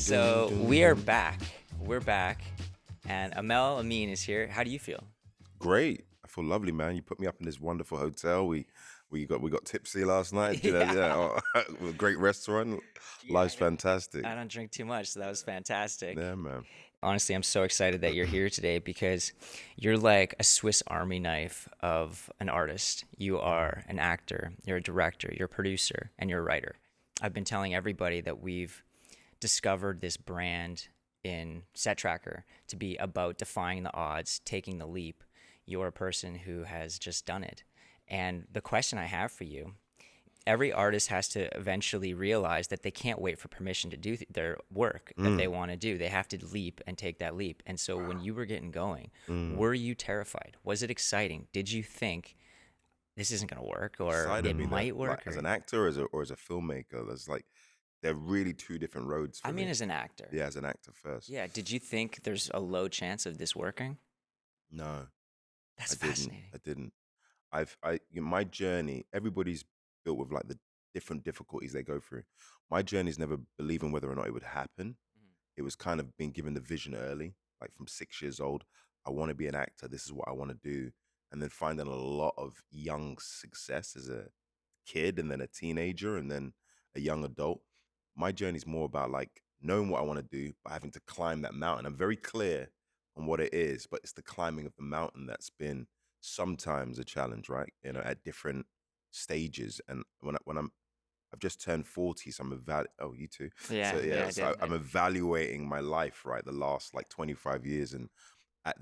So we are back. We're back, and Aml Ameen is here. How do you feel? Great. I feel lovely, man. You put me up in this wonderful hotel. We got tipsy last night. Yeah, Yeah. A great restaurant. yeah. Life's fantastic. I don't drink too much, so that was fantastic. Yeah, man. Honestly, I'm so excited that you're here today because you're like a Swiss Army knife of an artist. You are an actor, you're a director, you're a producer, and you're a writer. I've been telling everybody that we've discovered this brand in Set Tracker to be about defying the odds, taking the leap. You're a person who has just done it. And the question I have for you, every artist has to eventually realize that they can't wait for permission to do their work that they want to do. They have to leap and take that leap. And so when you were getting going, were you terrified? Was it exciting? Did you think this isn't going to work or Side it of me that, might like, work? as Or, an actor, or as a filmmaker, there's like they're really two different roads I for mean, me. as an actor. Yeah, as an actor first. Yeah. Did you think there's a low chance of this working? No, That's I didn't. fascinating. I didn't. My journey. Everybody's built with like the different difficulties they go through. My journey's never believing whether or not it would happen. It was kind of being given the vision early, like from 6 years old. I want to be an actor. This is what I want to do. And then finding a lot of young success as a kid and then a teenager and then a young adult. My journey's more about like knowing what I want to do, but having to climb that mountain. I'm very clear on what it is, but it's the climbing of the mountain that's been sometimes a challenge, right? At different stages. And I've just turned 40, so oh, you too. Yeah, So yeah, yeah, I so did. I'm evaluating my life, right? The last like 25 years. And at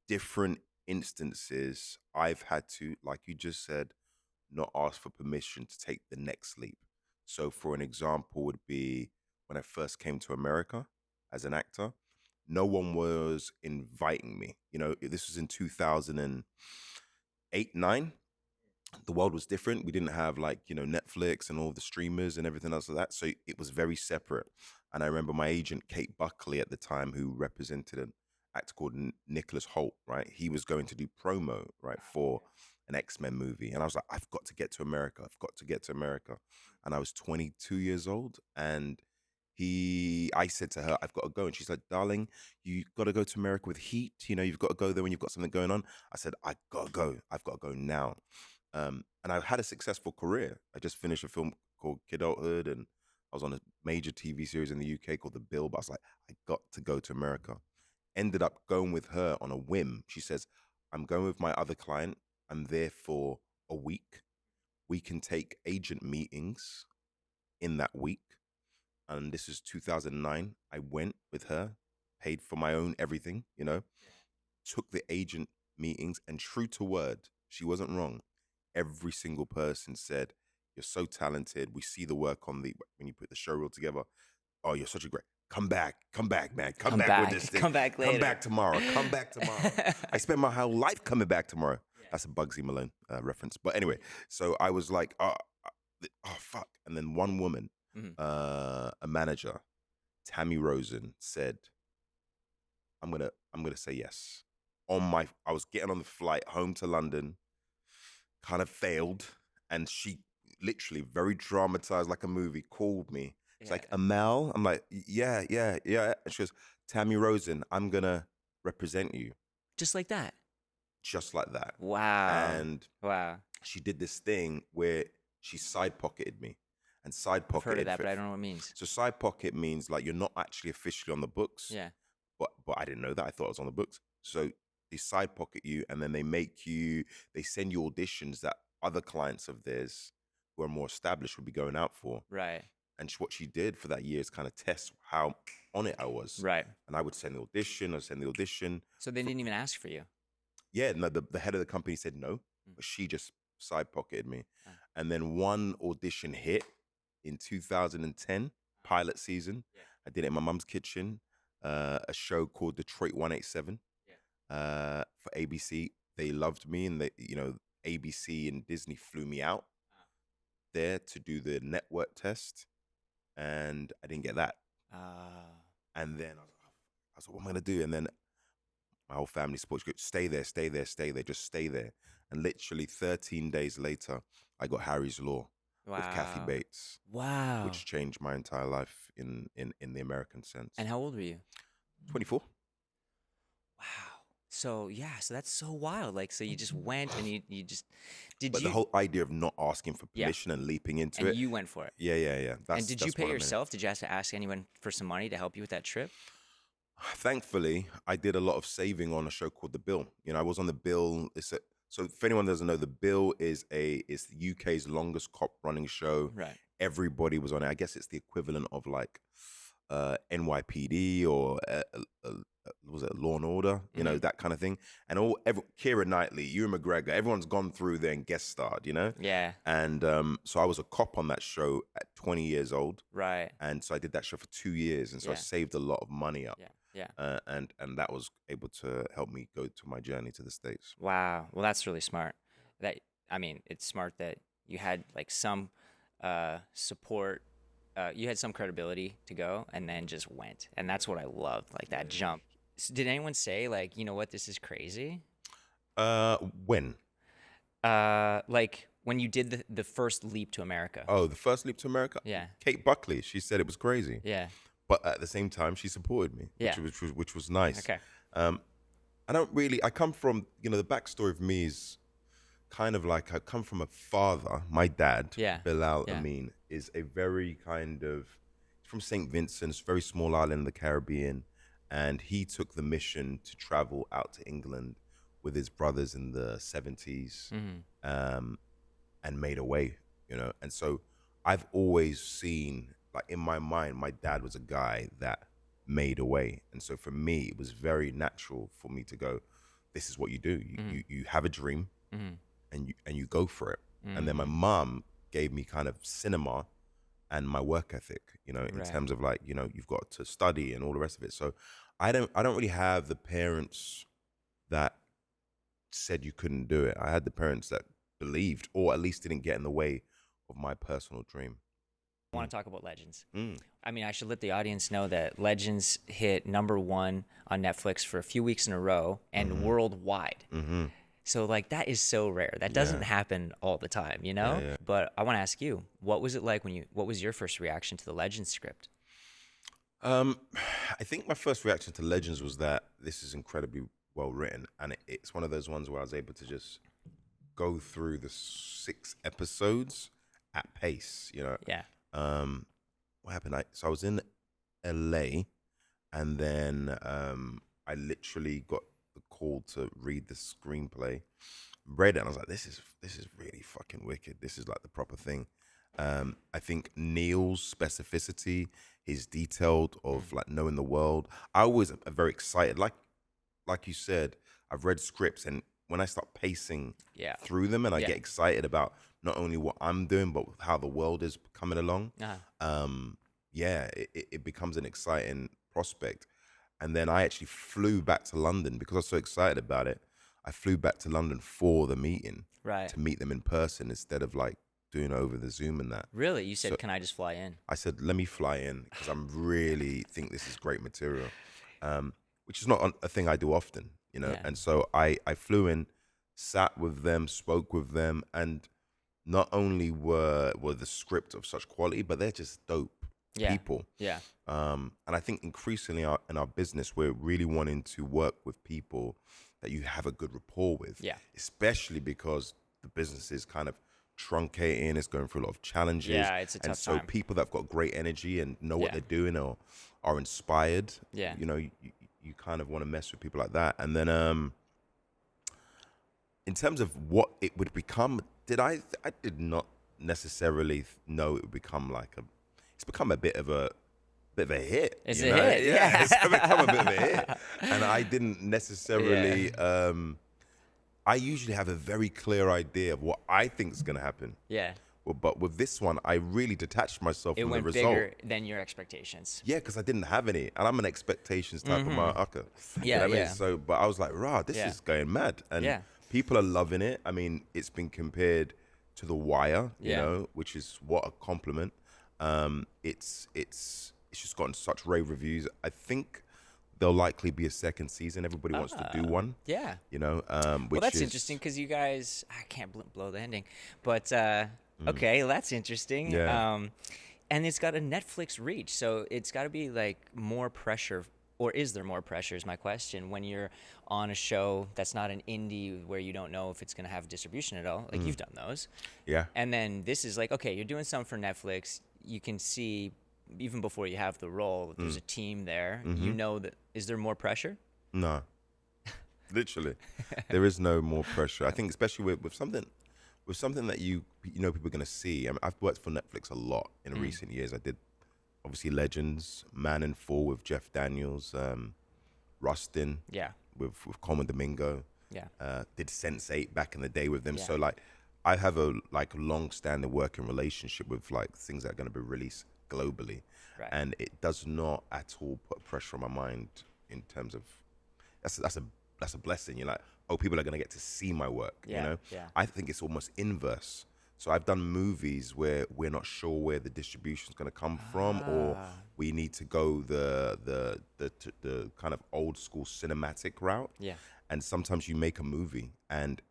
different instances, I've had to, like you just said, not ask for permission to take the next leap. So for an example would be when I first came to America as an actor, no one was inviting me. This was in 2008, 9. The world was different. We didn't have like, Netflix and all the streamers and everything else like that. So it was very separate. And I remember my agent, Kate Buckley at the time, who represented an actor called Nicholas Holt, right? He was going to do promo, right, for an X-Men movie. And I was like, I've got to get to America. I've got to get to America. And I was 22 years old. And I said to her, I've got to go. And she's like, darling, you got to go to America with heat. You've got to go there when you've got something going on. I said, I got to go. I've got to go now. And I've had a successful career. I just finished a film called Kidulthood, and I was on a major TV series in the UK called The Bill. But I was like, I got to go to America. Ended up going with her on a whim. She says, I'm going with my other client. I'm there for a week. We can take agent meetings in that week. And this is 2009. I went with her, paid for my own everything, took the agent meetings, and true to word, she wasn't wrong. Every single person said, you're so talented. We see the work when you put the show reel together. Oh, you're such a great, come back, man. Come Come back with back. this thing. Come back Come later. back tomorrow. Come back tomorrow. I spent my whole life coming back tomorrow. That's a Bugsy Malone reference. But anyway, so I was like, oh, fuck. And then one woman, Mhm. a manager, Tammy Rosen, said, I'm gonna say yes. I was getting on the flight home to London, kind of failed, and she literally very dramatized like a movie called me. It's Yeah. like, Amel. I'm like, yeah, yeah, yeah. And she goes, Tammy Rosen, I'm gonna represent you. Just like that. Just like that. Wow. And Wow. she did this thing where she side pocketed me. And side I've heard of pocketed that, but I don't know what it means. so side pocket means like you're not actually officially on the books. Yeah. But I didn't know that. I thought I was on the books. So they side pocket you, and then they send you auditions that other clients of theirs who are more established would be going out for. Right. And what she did for that year is kind of test how on it I was. Right. And I would send the audition. I'd send the audition. So they didn't even ask for you. Yeah, no, the head of the company said no, but she just side pocketed me. And then one audition hit in 2010, pilot season. I did it in my mum's kitchen, a show called Detroit 187 for ABC. They loved me, and ABC and Disney flew me out there to do the network test, and I didn't get that. And then I was like, what am I gonna do? And then my whole family supports go, stay there, just stay there. And literally 13 days later, I got Harry's Law. with Kathy Wow. Bates, Wow. which changed my entire life in the American sense. And how old were you? 24. Wow. So yeah, so that's so wild. Like, so you just went and you just did But the you whole idea of not asking for yeah, permission and leaping into and it, you went for it. yeah. And did you That's pay what I meant. yourself? Did you have to ask anyone for some money to help you with that trip? Thankfully, I did a lot of saving on a show called The Bill. You know, I was on The Bill. So if anyone doesn't know, The Bill is the UK's longest cop running show. Right. Everybody was on it. I guess it's the equivalent of like NYPD or was it Law and Order? You know, that kind of thing. And Keira Knightley, Ewan McGregor, everyone's gone through there and guest starred. You know. Yeah. And so I was a cop on that show at 20 years old. Right. And so I did that show for 2 years, and so I Yeah. saved a lot of money up. Yeah. Yeah. And that was able to help me go to my journey to the States. Wow. Well, that's really smart. That I mean, it's smart that you had like some support. You had some credibility to go, and then just went, and that's what I loved, like that jump. Did anyone say like, you know what, this is crazy? When? Like when you did the first leap to America. Oh, the first leap to America? Yeah. Kate Buckley, she said it was crazy. Yeah. But at the same time, she supported me, Yeah. which was nice. Okay. I come from, the backstory of me is kind of like I come from a father. My dad, Yeah. Bilal Yeah. Amin, is a very from St. Vincent's, very small island in the Caribbean. And he took the mission to travel out to England with his brothers in the 70s and made a way, And so I've always seen, like in my mind, my dad was a guy that made a way. And so for me, it was very natural for me to go, this is what you do. You have a dream and you go for it. And then my mom gave me kind of cinema and my work ethic, in Right. terms of like, you've got to study and all the rest of it. So I don't really have the parents that said you couldn't do it. I had the parents that believed, or at least didn't get in the way of my personal dream. I want to talk about Legends. Mm. I mean, I should let the audience know that Legends hit #1 on Netflix for a few weeks in a row and worldwide. Mm-hmm. So like that is so rare. That doesn't happen all the time, Yeah. But I want to ask you, what was it like what was your first reaction to the Legends script? I think my first reaction to Legends was that this is incredibly well written, and it's one of those ones where I was able to just go through the 6 episodes at pace. Yeah. What happened? So I was in LA, and then I literally got the call to read the screenplay. Read it, and I was like, "This is really fucking wicked. This is like the proper thing." I think Neil's specificity, his detailed of like knowing the world. I always am very excited. Like you said, I've read scripts, and when I start pacing through them, and I get excited about not only what I'm doing, but how the world is coming along. It becomes an exciting prospect. And then I actually flew back to London because I was so excited about it. I flew back to London for the meeting, Right. to meet them in person instead of like doing over the Zoom and that. Really? You said, So- can I just fly in? I said, let me fly in because I'm really think this is great material, which is not a thing I do often, Yeah. And so I flew in, sat with them, spoke with them, and not only were the script of such quality, but they're just dope people. Yeah. And I think increasingly in our business, we're really wanting to work with people that you have a good rapport with. Yeah. Especially because the business is kind of truncating, it's going through a lot of challenges. Yeah, it's a and tough so time. people that've got great energy and know what Yeah. they're doing or are inspired. Yeah. You kind of want to mess with people like that. And then in terms of what it would become, I did not necessarily know it would become like it's become a bit of a hit. It's you a know? hit, Yeah, yeah. it's become a bit of a hit. And I didn't necessarily I usually have a very clear idea of what I think is going to happen. Yeah. Well, but with this one, I really detached myself It from the went result. bigger than your expectations. Yeah, because I didn't have any, and I'm an expectations type of motherfucker. You know what I mean? Yeah. So, but I was like, "Rah, this Yeah. is going mad," and Yeah. people are loving it. I mean, it's been compared to The Wire, Yeah. which is what a compliment. It's just gotten such rave reviews. I think there'll likely be a second season. Everybody wants to do one. Yeah. Which Well, that's is interesting because you guys, I can't blow the ending, but Okay, that's interesting. Yeah. And it's got a Netflix reach, so it's got to be like more pressure, or is there more pressure? Is my question. When you're on a show that's not an indie where you don't know if it's going to have distribution at all, like you've done those, Yeah. and then this is like, okay, you're doing something for Netflix. You can see even before you have the role, there's a team there. You know that. Is there more pressure? No. Literally, there is no more pressure. I think, especially with something that you know people are going to see. I mean, I've worked for Netflix a lot in recent years. I did obviously Legends, Man in Full with Jeff Daniels, Rustin Yeah, with Coleman Domingo. yeah, Did Sense8 back in the day with them. yeah. So like, I have a long-standing working relationship with like things that are going to be released globally, Right. and it does not at all put pressure on my mind in terms of that's a blessing. You're like, oh, people are gonna get to see my work. Yeah, You know, yeah. I think it's almost inverse. So I've done movies where we're not sure where the distribution's gonna come from, or we need to go the kind of old school cinematic route. Yeah. And sometimes you make a movie and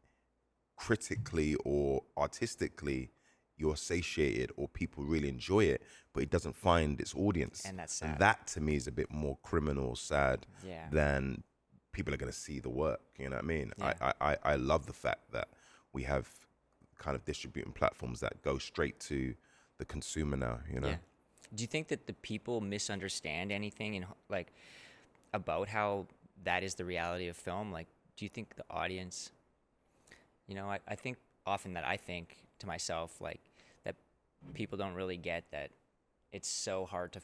critically or artistically you're satiated or people really enjoy it, but it doesn't find its audience. And that's And sad. that to me is a bit more criminal, sad Yeah. than people are going to see the work. You know what I mean? Yeah. I love the fact that we have kind of distributing platforms that go straight to the consumer now, you know? Yeah. Do you think that the people misunderstand anything in like about how that is the reality of film? Like, do you think the audience, I think often that I think to myself, like, that people don't really get that it's so hard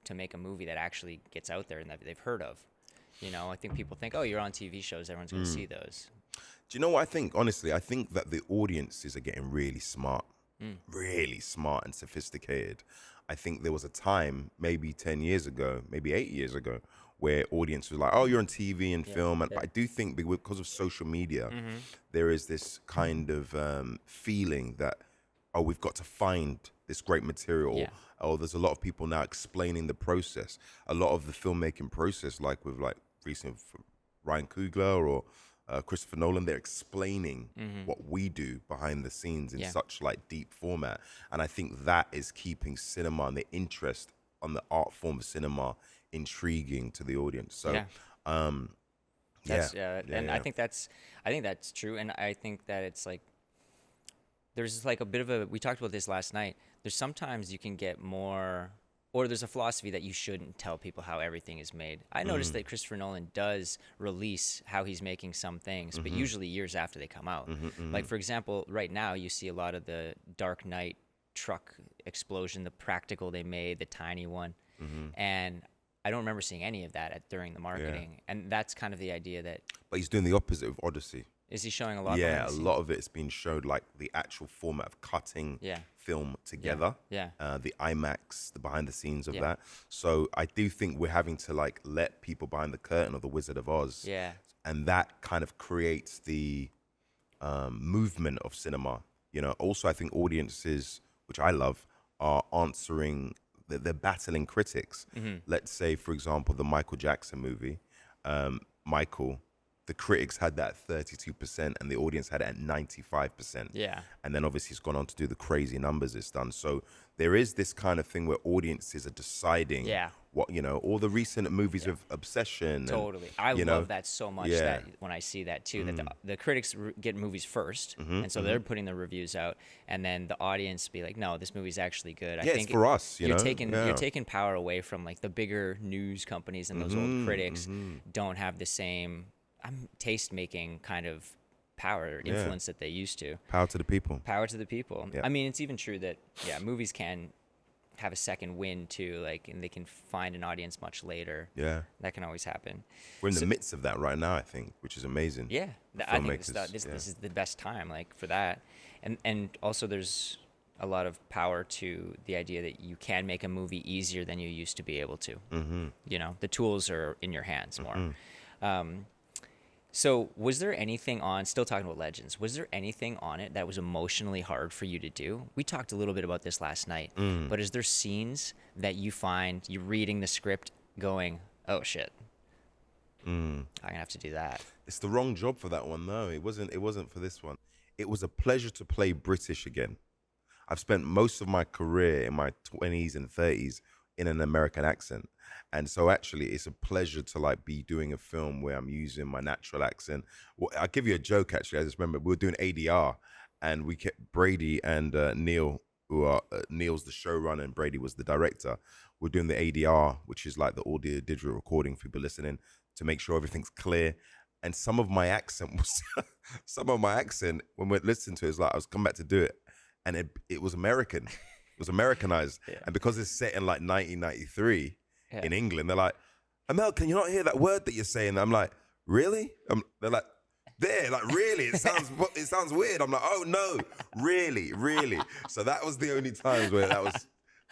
to make a movie that actually gets out there and that they've heard of. I think people think, oh, you're on TV shows, everyone's going to see those. Do you know what I think? Honestly, I think that the audiences are getting really smart and sophisticated. I think there was a time, maybe 10 years ago, maybe 8 years ago, where audience was like, oh, you're on TV and film. And I do think because of social media, there is this kind of feeling that, oh, we've got to find this great material. Yeah. Oh, there's a lot of people now explaining the process. A lot of the filmmaking process, like with like recent Ryan Coogler or Christopher Nolan, they're explaining what we do behind the scenes in such like deep format. And I think that is keeping cinema and the interest on the art form of cinema intriguing to the audience. So, Yeah. yeah. I think that's true. And I think that it's like, there's like a bit of we talked about this last night. There's sometimes you can get more, or there's a philosophy that you shouldn't tell people how everything is made. I noticed that Christopher Nolan does release how he's making some things, but usually years after they come out. Like, for example, right now you see a lot of the Dark Knight truck explosion, the practical they made, the tiny one. And I don't remember seeing any of that during the marketing. And that's kind of the idea that, But he's doing the opposite of Odyssey. is he showing a lot? Yeah, behind a the scenes? lot of it's been showed, like the actual format of cutting film together. Yeah. The IMAX, the behind the scenes of Yeah. that. So I do think we're having to like let people behind the curtain of the Wizard of Oz. Yeah. And that kind of creates the movement of cinema. Also I think audiences, which I love, are answering, they're battling critics. Let's say, for example, the Michael Jackson movie, Michael, the critics had that at 32% and the audience had it at 95%. Yeah. And then obviously it's gone on to do the crazy numbers it's done. So there is this kind of thing where audiences are deciding what, all the recent movies of Obsession. Totally. I love that so much that when I see that too, that the critics get movies first. And so they're putting the reviews out, and then the audience be like, no, this movie's actually good. I think it's for us, you're taking power away from like the bigger news companies, and those old critics don't have the same taste making kind of power or influence that they used to. Power to the people. Power to the people. Yeah. I mean, it's even true that movies can have a second wind too, like, and they can find an audience much later. Yeah. That can always happen. We're in the midst of that right now, I think, which is amazing. Yeah. I think this is the best time, like, for that. And also there's a lot of power to the idea that you can make a movie easier than you used to be able to. The tools are in your hands more. So was there anything still talking about Legends, was there anything on it that was emotionally hard for you to do? We talked a little bit about this last night, but is there scenes that you find you're reading the script going, oh shit, I'm gonna have to do that? It's the wrong job for that one, though. It wasn't for this one. It was a pleasure to play British again. I've spent most of my career in my 20s and 30s in an American accent. And so actually it's a pleasure to like be doing a film where I'm using my natural accent. Well, I'll give you a joke actually. I just remember we were doing ADR and we kept Brady and Neil, who are Neil's the showrunner and Brady was the director. We're doing the ADR, which is like the audio digital recording for people listening to make sure everything's clear. And some of my accent was some of my accent when we listened to it is like I was coming back to do it and it was American. It was Americanized. Yeah. And because it's set in like 1993 Yeah. in England, they're like, Amel, can you not hear that word that you're saying? I'm like, really? They're like, there, like really? It sounds weird. I'm like, oh no, really. So that was the only times where that was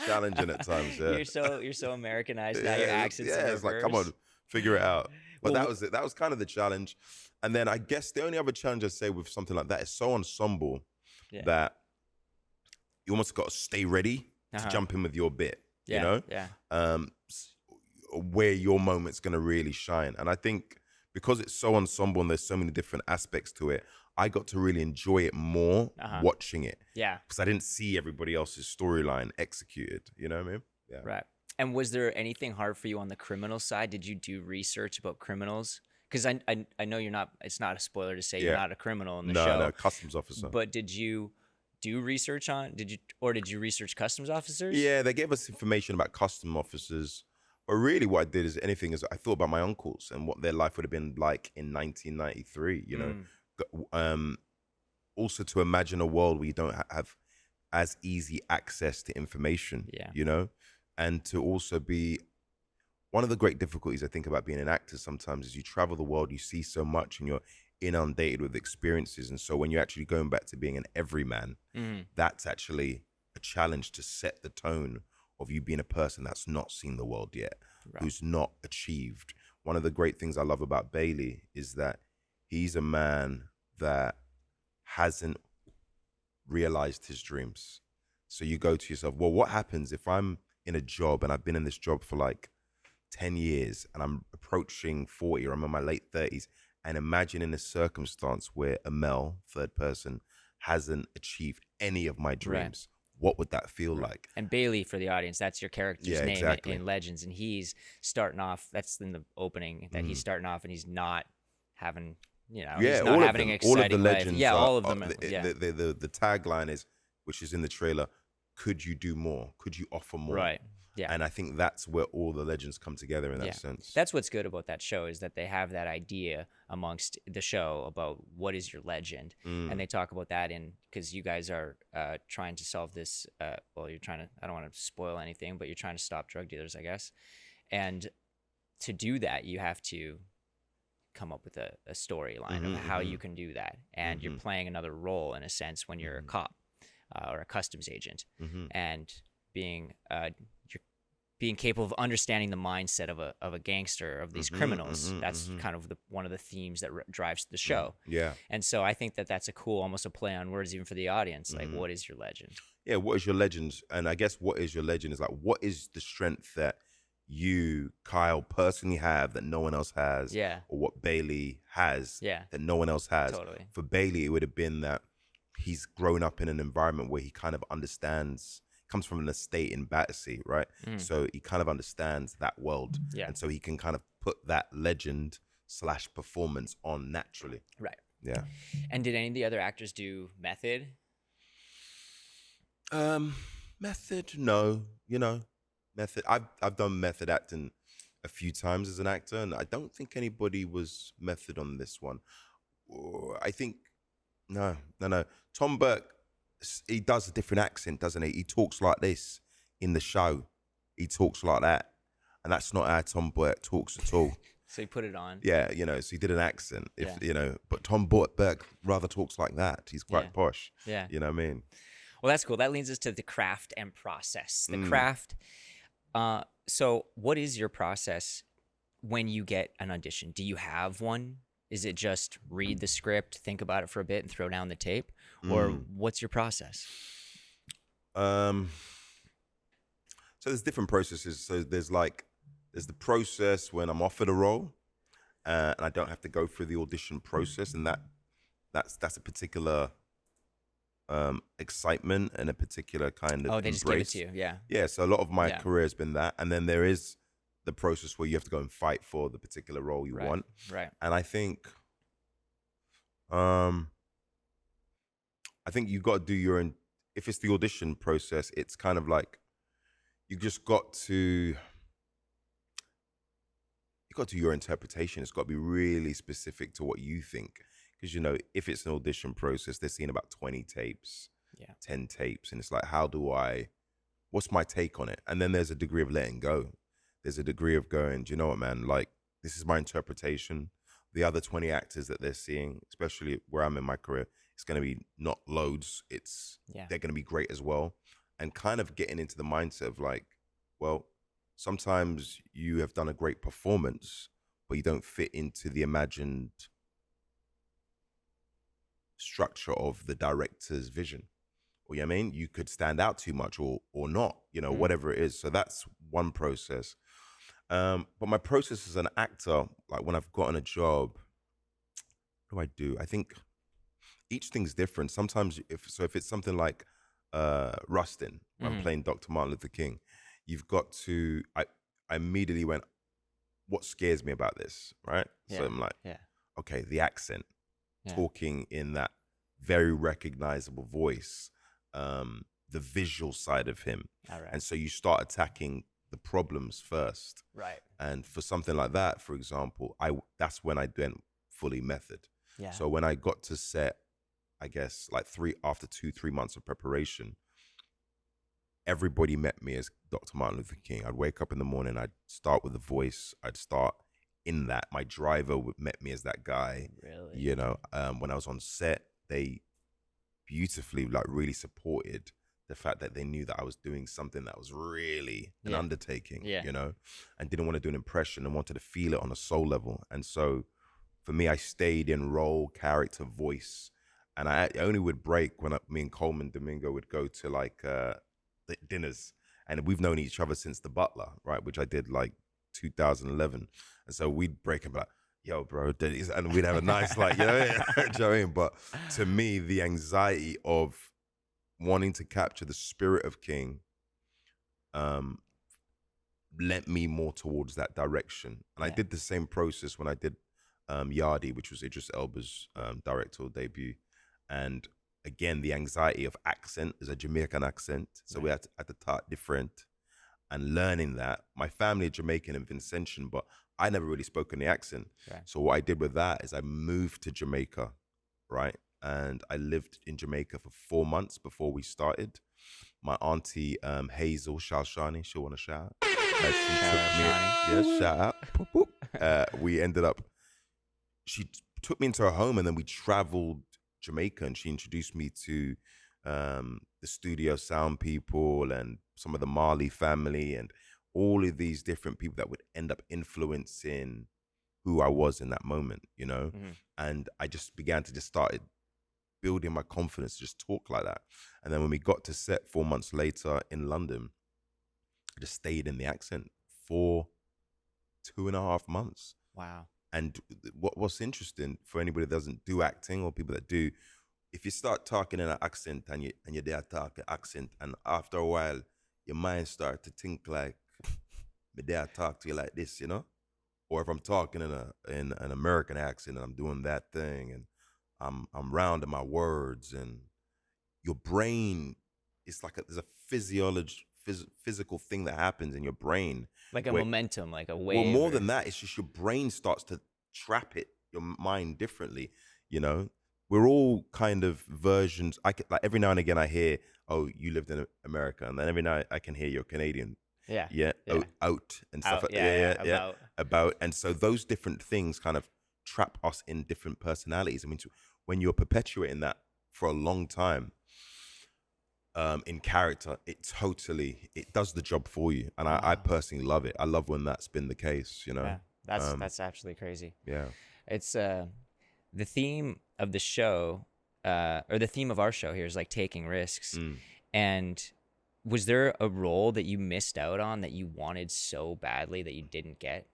challenging at times. Yeah. You're so Americanized now. Your accent's in it's like, come reverse. on, figure it out. But Well, that was it. That was kind of the challenge. And then I guess the only other challenge I'd say with something like that is so ensemble Yeah. that you almost got to stay ready to Uh-huh. jump in with your bit, Yeah, you know? yeah. Where your moment's going to really shine. And I think because it's so ensemble and there's so many different aspects to it, I got to really enjoy it more watching it. Yeah. Because I didn't see everybody else's storyline executed. You know what I mean? Yeah. Right. And was there anything hard for you on the criminal side? Did you do research about criminals? Because I know you're not, it's not a spoiler to say you're not a criminal in the show. No, customs officer. But did you do research on, did you research customs officers? Yeah, they gave us information about custom officers. But really what I did is I thought about my uncles and what their life would have been like in 1993, you know. Also to imagine a world where you don't have as easy access to information, you know, and to also be one of the great difficulties I think about being an actor sometimes is you travel the world, you see so much and you're inundated with experiences. And so when you're actually going back to being an everyman, that's actually a challenge to set the tone of you being a person that's not seen the world yet, who's not achieved. One of the great things I love about Bailey is that he's a man that hasn't realized his dreams. So you go to yourself, well, what happens if I'm in a job and I've been in this job for like 10 years and I'm approaching 40 or I'm in my late 30s, and imagine in a circumstance where Amel, third person, hasn't achieved any of my dreams. What would that feel like? And Bailey, for the audience, that's your character's name in Legends. And he's starting off, that's in the opening, that he's starting off and he's not having, you know, he's not having an exciting all of the life. legends Yeah, are, all of them. The tagline is, which is in the trailer, could you do more? Could you offer more? Right. Yeah. And I think that's where all the legends come together in that sense. That's what's good about that show is that they have that idea amongst the show about what is your legend. And they talk about that because you guys are trying to solve this. Well, you're trying to, I don't want to spoil anything, but you're trying to stop drug dealers, I guess. And to do that, you have to come up with a storyline of how you can do that. And you're playing another role in a sense when you're a cop or a customs agent and being being capable of understanding the mindset of a gangster, of these criminals. That's kind of one of the themes that drives the show. Yeah. And so I think that that's a cool, almost a play on words even for the audience. Like, what is your legend? Yeah, what is your legend? And I guess what is your legend is like, what is the strength that you, Kyle, personally have that no one else has? Yeah. Or what Bailey has that no one else has? Totally. For Bailey, it would have been that he's grown up in an environment where he kind of understands, comes from an estate in Battersea, right? So he kind of understands that world. Yeah. And so he can kind of put that legend / performance on naturally. Right. Yeah. And did any of the other actors do method? Method, no. You know, method. I've done method acting a few times as an actor, and I don't think anybody was method on this one. I think no. Tom Burke, he does a different accent, doesn't he? He talks like this in the show. He talks like that, and that's not how Tom Burke talks at all. So he put it on. Yeah, you know, so he did an accent, you know, but Tom Burke rather talks like that. He's quite posh. Yeah. You know what I mean? Well, that's cool. That leads us to the craft and process. The craft. So what is your process when you get an audition? Do you have one? Is it just read the script, think about it for a bit, and throw down the tape? Or what's your process? So there's different processes. So there's the process when I'm offered a role, and I don't have to go through the audition process, and that's a particular excitement and a particular kind of Oh, they just give it to embrace. you. Yeah. Yeah, so a lot of my Yeah. career has been that, and then there is the process where you have to go and fight for the particular role you Right. want. Right. And um, I think you got to do your own. If it's the audition process, it's kind of like you just got to you got to do your interpretation. It's got to be really specific to what you think, because if it's an audition process, they're seeing about 20 tapes, Yeah. 10 tapes, and it's like, what's my take on it? And then there's a degree of letting go. There's a degree of going, do you know what, man? Like, this is my interpretation. The other 20 actors that they're seeing, especially where I'm in my career, it's going to be not loads. Yeah. They're going to be great as well. And kind of getting into the mindset of like, well, sometimes you have done a great performance, but you don't fit into the imagined structure of the director's vision. Or, you know what I mean? You could stand out too much or not, whatever it is. So that's one process. But my process as an actor, like when I've gotten a job, what do? I think each thing's different. Sometimes if it's something like Rustin, where I'm playing Dr. Martin Luther King, you've got to I immediately went, what scares me about this, right? Yeah. So I'm like, Yeah. okay, the accent, Yeah. talking in that very recognizable voice, the visual side of him. All right. And so you start attacking the problems first. Right. And for something like that, for example, that's when I went fully method. Yeah. So when I got to set, I guess like after 2-3 months of preparation, everybody met me as Dr. Martin Luther King. I'd wake up in the morning, I'd start with the voice, I'd start in that. My driver met me as that guy. Really? When I was on set, they beautifully, like, really supported the fact that they knew that I was doing something that was really an undertaking, and didn't want to do an impression and wanted to feel it on a soul level. And so for me, I stayed in role, character, voice. And I only would break when me and Coleman Domingo would go to like the dinners. And we've known each other since The Butler, right? Which I did like 2011. And so we'd break and be like, yo, bro, and we'd have a nice, like, do you know what I mean? But to me, the anxiety of wanting to capture the spirit of King lent me more towards that direction. And I did the same process when I did Yardi, which was Idris Elba's directorial debut. And again, the anxiety of accent is a Jamaican accent. So we had to start different and learning that. My family are Jamaican and Vincentian, but I never really spoke in the accent. Right. So what I did with that is I moved to Jamaica, right? And I lived in Jamaica for 4 months before we started. My auntie Hazel Shalshani, she'll want to shout out. She took me, yeah, shout out. Boop, boop. We ended up, she took me into her home, and then we traveled Jamaica, and she introduced me to the studio sound people and some of the Marley family and all of these different people that would end up influencing who I was in that moment, And I just began to just started building my confidence to just talk like that. And then when we got to set 4 months later in London, I just stayed in the accent for 2.5 months. Wow. And what's interesting for anybody that doesn't do acting or people that do, if you start talking in an accent and you're there talking accent, and after a while your mind starts to think like, me there talk to you like this, or if I'm talking in an American accent and I'm doing that thing and I'm rounding my words, and your brain, it's like there's a physical thing that happens in your brain, Like a momentum, like a wave. well, more than that, it's just your brain starts to trap your mind differently. We're all kind of versions. Like every now and again I hear, oh, you lived in America, and then every now I can hear you're Canadian. Yeah. Out and stuff. About. About. And so those different things kind of trap us in different personalities. I mean, when you're perpetuating that for a long time, in character, it does the job for you. And I personally love it. I love when that's been the case, Yeah, that's absolutely crazy. Yeah. It's the theme of the show, or the theme of our show here is like taking risks. And was there a role that you missed out on that you wanted so badly that you didn't get?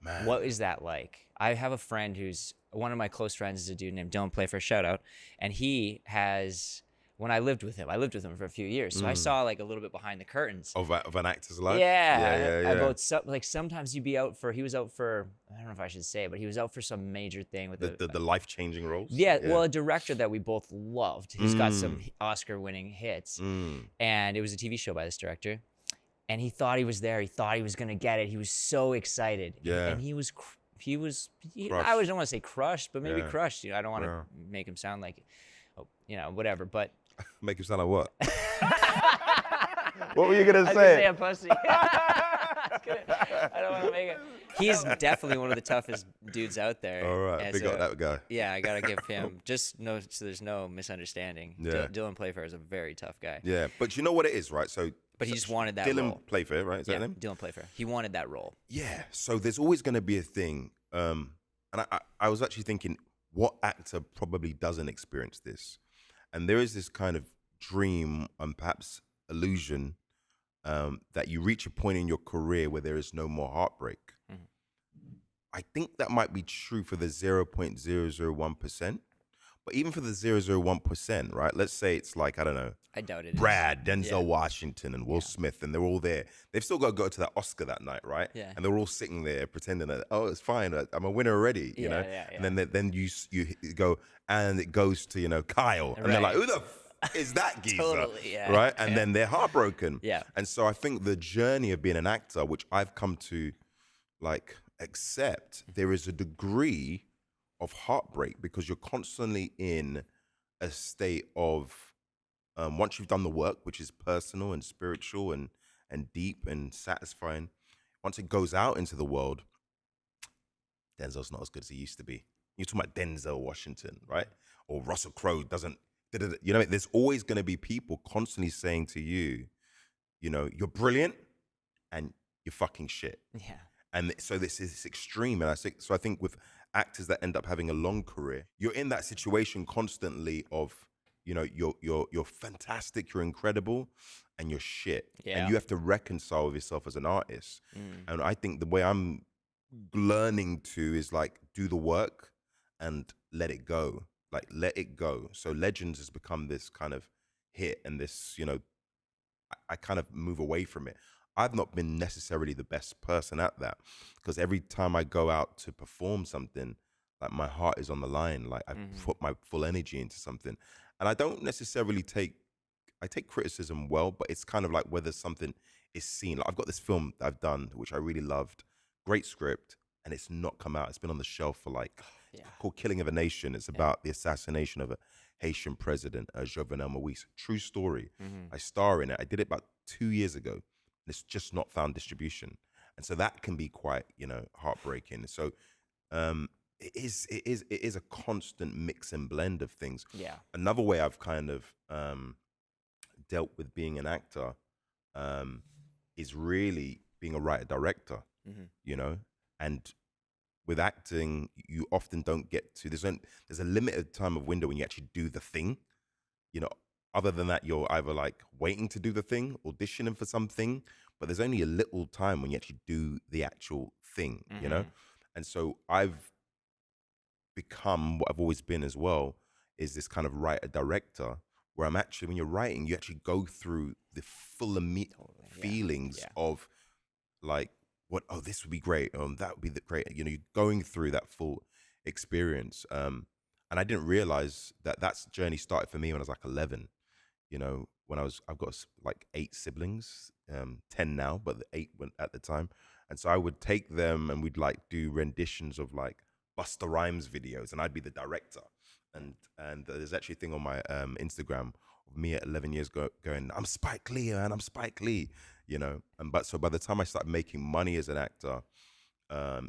Man. What is that like? I have a friend who's one of my close friends is a dude named Dylan Playfair, shout out, and he has. When I lived with him for a few years, so I saw like a little bit behind the curtains of an actor's life. yeah, Yeah. about like sometimes you'd be out for. He was out for. I don't know if I should say, but he was out for some major thing with The life changing roles. yeah. Well, a director that we both loved, who's got some Oscar-winning hits, Mm. and it was a TV show by this director. And he thought he was there. He thought he was gonna get it. He was so excited. Yeah. And he was. I don't want to say crushed, but maybe Yeah. crushed. I don't want to Yeah. make him sound like, whatever. But Make him sound like what? What were you gonna I was say? gonna say a pussy. I don't want to make it. He's definitely one of the toughest dudes out there. All right, And big up that guy. Yeah, I gotta give him so there's no misunderstanding. Yeah. Dylan Playfair is a very tough guy. Yeah, but you know what it is, right? So, But he just wanted that Dylan role. Playfair, right? Is that Yeah, his name? Dylan Playfair. He wanted that role. Yeah. So there's always going to be a thing, and I was actually thinking, what actor probably doesn't experience this? And there is this kind of dream and perhaps illusion that you reach a point in your career where there is no more heartbreak. Mhm. I think that might be true for the 0.001%, but even for the 0.001%, right? Let's say it's like, I don't know, I doubt it. Brad, Denzel Yeah. Washington, and Will Smith, and they're all there. They've still got to go to that Oscar that night, right? Yeah. And they're all sitting there pretending that, oh, it's fine, I'm a winner already, you know. Yeah. And then you go, and it goes to Kyle, and they're like, Right. who the is that geezer? Totally, yeah. Right, and then they're heartbroken. Yeah. And so I think the journey of being an actor, which I've come to like accept, there is a degree of heartbreak because you're constantly in a state of once you've done the work, which is personal and spiritual and deep and satisfying, once it goes out into the world, Denzel's not as good as he used to be. You're talking about Denzel Washington, right? Or Russell Crowe doesn't, there's always going to be people constantly saying to you, you're brilliant and you're fucking shit. Yeah. And so this is extreme. And I think with actors that end up having a long career, you're in that situation constantly of, you're fantastic, you're incredible, and you're shit. Yeah. And you have to reconcile with yourself as an artist. Mm. And I think the way I'm learning to is like do the work and let it go. Like let it go. So Legends has become this kind of hit and this, I kind of move away from it. I've not been necessarily the best person at that because every time I go out to perform something, like my heart is on the line. Like I put my full energy into something, and I don't necessarily I take criticism well, but it's kind of like whether something is seen. Like I've got this film that I've done, which I really loved, great script, and it's not come out. It's been on the shelf for called Killing of a Nation. It's about the assassination of a Haitian president, Jovenel Moïse. True story. I star in it. I did it about 2 years ago. And it's just not found distribution. And so that can be quite, heartbreaking. So it is a constant mix and blend of things. Yeah. Another way I've kind of dealt with being an actor is really being a writer-director, and with acting, you often don't get to, there's a limited time of window when you actually do the thing, other than that, you're either like waiting to do the thing, auditioning for something, but there's only a little time when you actually do the actual thing, And so I've become what I've always been as well, is this kind of writer-director where I'm actually, when you're writing, you actually go through the full feelings of like, this would be great, that would be great. You're going through that full experience. And I didn't realize that journey started for me when I was like 11. When I've got like 8 siblings, 10 now, but the 8 went at the time. And so I would take them and we'd like do renditions of like Busta Rhymes videos, and I'd be the director. And there's actually a thing on my Instagram of me at 11 years going, I'm Spike Lee, man, I'm Spike Lee, so by the time I started making money as an actor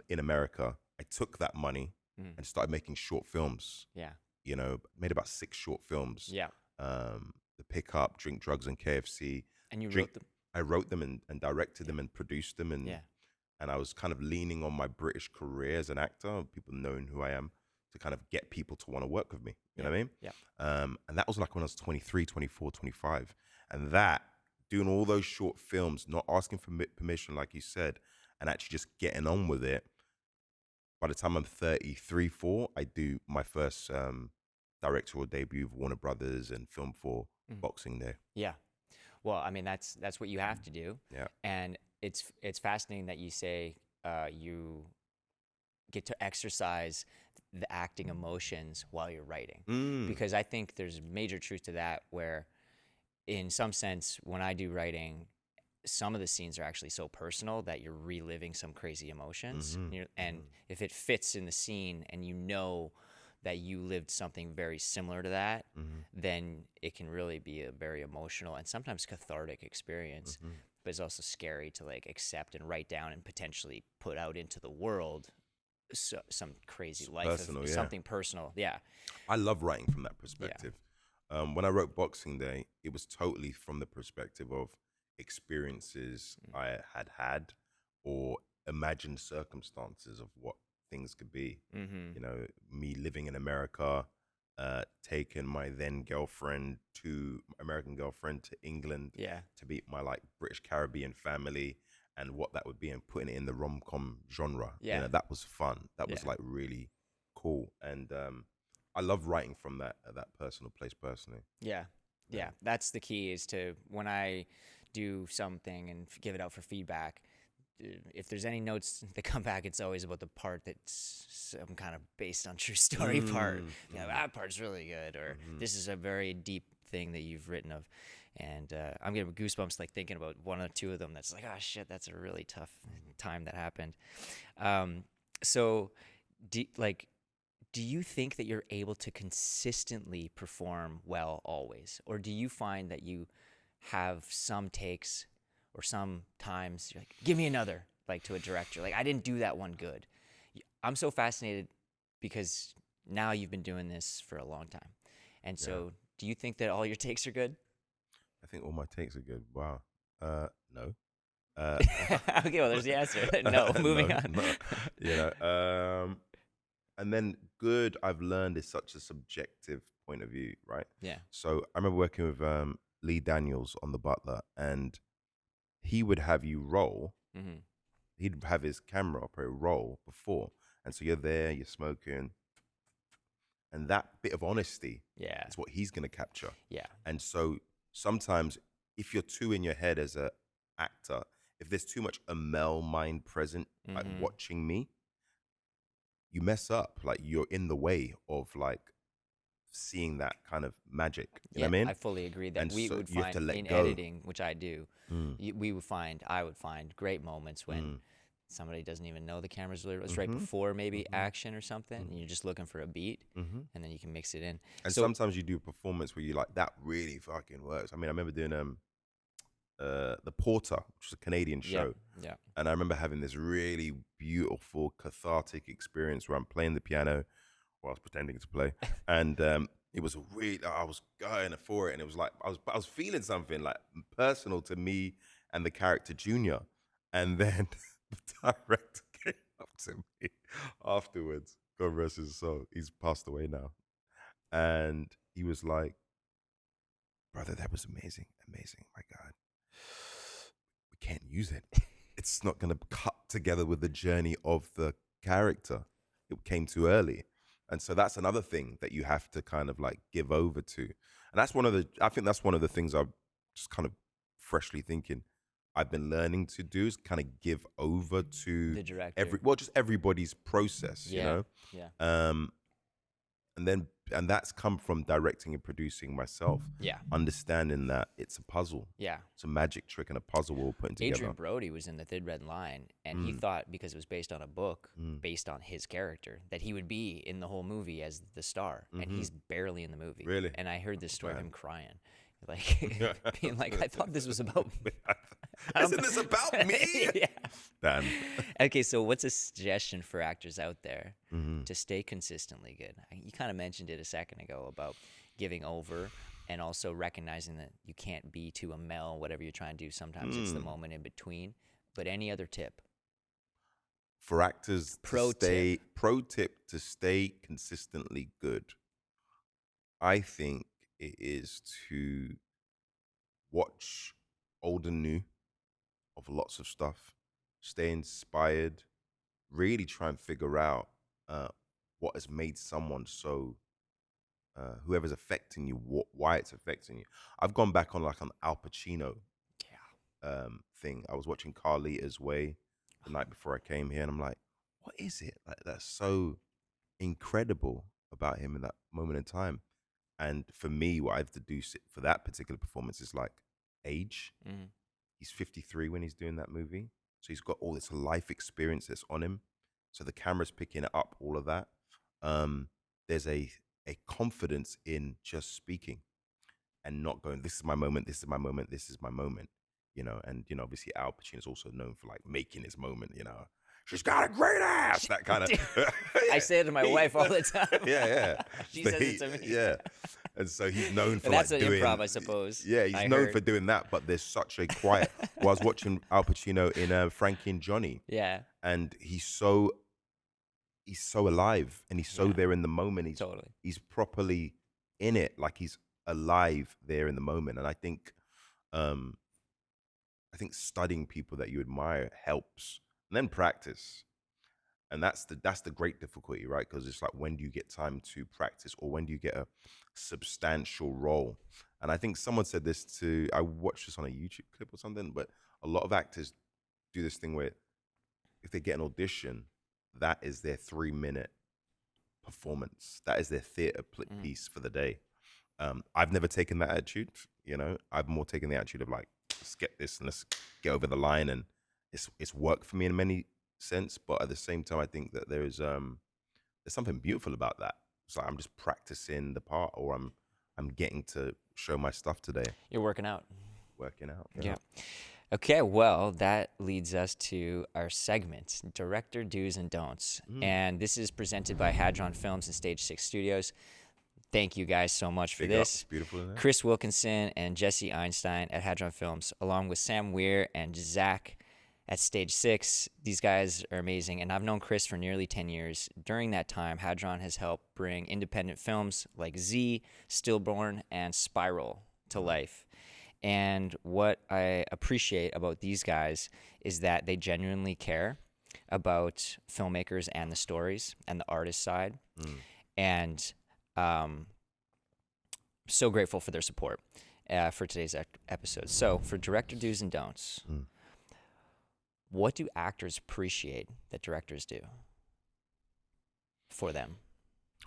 in America, I took that money and started making short films. Yeah. Made about 6 short films. Yeah. The Pickup, Drink, Drugs, and KFC. And you wrote them? I wrote them and directed them and produced them. And I was kind of leaning on my British career as an actor, people knowing who I am, to kind of get people to want to work with me. You know what I mean? Yeah. And that was like when I was 23, 24, 25. And that, doing all those short films, not asking for permission, like you said, and actually just getting on with it, by the time I'm 33, 4, I do my first directorial debut of Warner Brothers and film for Mm. Boxing Day. Yeah. Well, I mean, that's what you have to do, Yeah. and it's fascinating that you say you get to exercise the acting emotions while you're writing, Mm. because I think there's major truth to that. Where, in some sense, when I do writing, some of the scenes are actually so personal that you're reliving some crazy emotions. Mm-hmm. And Mm-hmm. if it fits in the scene and you know that you lived something very similar to that, Mm-hmm. then it can really be a very emotional and sometimes cathartic experience. Mm-hmm. But it's also scary to like accept and write down and potentially put out into the world some crazy It's life of personal, yeah. something personal. Yeah. I love writing from that Yeah. perspective. When I wrote Boxing Day, it was totally from the perspective of experiences I had had or imagined circumstances of what things could be. Mm-hmm. You know, me living in America, taking my then girlfriend to American girlfriend to England Yeah. to meet my like British Caribbean family and what that would be and putting it in the rom-com genre. You Yeah. know, that was fun. That Yeah. was like really cool. And I love writing from that personal place personally. Yeah. Yeah. Yeah. That's the key, is to, when I do something and give it out for feedback, if there's any notes that come back, it's always about the part that's some kind of based on true story part. You know, that part's really good, or this is a very deep thing that you've written of. And I'm getting goosebumps like thinking about one or two of them. That's like, oh shit, that's a really tough time that happened. Um, so, like, do you think that you're able to consistently perform well always, or do you find that you have some takes, or sometimes you're like, give me another, like to a director, like I didn't do that one good? I'm so fascinated because now you've been doing this for a long time, and Yeah. so do you think that all your takes are good? I think all my takes are good. Wow. No. Uh, Okay, well, there's the answer. No, moving no, on. no. You know, and then good, I've learned, is such a subjective point of view, right? Yeah. So I remember working with Lee Daniels on The Butler, and he would have you roll. Mm-hmm. He'd have his camera operator roll before, and so you're there, you're smoking, and that bit of honesty Yeah. is what he's going to capture. Yeah. And so sometimes, if you're too in your head as a actor, if there's too much Amel mind present, like Mm-hmm. watching me, you mess up. Like you're in the way of like seeing that kind of magic. You know Yeah, what I mean? I fully agree that And we so would you have to find let in go. editing, which I do, Mm, I would find great moments when mm, somebody doesn't even know the camera's lit. It's right mm-hmm, before maybe mm-hmm, action or something, and you're just looking for a beat, mm-hmm. and then you can mix it in. And So, sometimes you do a performance where you like that really fucking works. I mean, I remember doing The Porter, which is a Canadian yeah, show. yeah, And I remember having this really beautiful, cathartic experience where I'm playing the piano while I was pretending to play. And it was a really, I was going for it. And it was like, I was feeling something like personal to me and the character Junior. And then the director came up to me afterwards. God rest his soul. He's passed away now. And he was like, brother, that was amazing. Amazing. My God. We can't use it. It's not going to cut together with the journey of the character. It came too early. And so that's another thing that you have to kind of like give over to. And that's I think that's one of the things I'm just kind of freshly thinking I've been learning to do, is kind of give over to the director. just everybody's process, you Yeah, know? yeah, Um, and that's come from directing and producing myself, yeah, understanding that it's a puzzle. yeah. It's a magic trick and a puzzle we're all putting Adrian together. Brody was in The Thin Red Line, and he Mm, thought, because it was based on a book mm, based on his character, that he would be in the whole movie as the star, and mm-hmm. he's barely in the movie. Really? And I heard this story of Man. him crying, like being like, "I thought this was about." Isn't this about me? Yeah. Dan. Okay, so what's a suggestion for actors out there Mm-hmm. to stay consistently good? You kind of mentioned it a second ago about giving over, and also recognizing that you can't be too Amel, whatever you're trying to do. Sometimes it's the moment in between. But any other tip? For actors to Pro tip. pro tip to stay consistently good, I think it is to watch old and new of lots of stuff, stay inspired, really try and figure out what has made someone so whoever's affecting you, why it's affecting you. I've gone back on like an Al Pacino thing. I was watching Carlita's Way the night before I came here, and I'm like, what is it like that's so incredible about him in that moment in time? And for me, what I have to do for that particular performance is like age. Mm-hmm. He's 53 when he's doing that movie, so he's got all this life experience that's on him. So the camera's picking it up, all of that. There's a confidence in just speaking and not going, this is my moment, this is my moment, this is my moment, and obviously Al Pacino is also known for like making his moment, she's got a great ass, that kind of I say it to my wife all the time. yeah. She So says it to me. yeah. And so he's known for That's like an doing improv, I suppose. yeah, he's I known heard. for doing that, but there's such a quiet. Well, I was watching Al Pacino in Frankie and Johnny, Yeah, and he's so alive and he's so yeah, there in the moment. totally. He's properly in it, like he's alive there in the moment. And um I think studying people that you admire helps, and then practice. And that's the great difficulty, right? Because it's like, when do you get time to practice, or when do you get a substantial role? And I think someone said this I watched this on a YouTube clip or something, but a lot of actors do this thing where if they get an audition, that is their 3-minute performance. That is their theater Mm. piece for the day. I've never taken that attitude. I've more taken the attitude of like, let's get this and let's get over the line, and it's worked for me in many sense. But at the same time, I think that there's something beautiful about that. It's like I'm just practicing the part, or I'm getting to show my stuff today, You're working out. working out. Yeah. Okay, well, that leads us to our segment, Director Do's and Don'ts. And this is presented by Hadron Films and Stage 6 Studios. Thank you guys so much for Big up. this. It's beautiful, isn't it? Chris Wilkinson and Jesse Einstein at Hadron Films, along with Sam Weir and Zach at Stage 6. These guys are amazing, and I've known Chris for nearly 10 years. During that time, Hadron has helped bring independent films like Z, Stillborn, and Spiral to life. And what I appreciate about these guys is that they genuinely care about filmmakers and the stories and the artist side. And so grateful for their support for today's episode. So, for Director Do's and Don'ts, what do actors appreciate that directors do for them?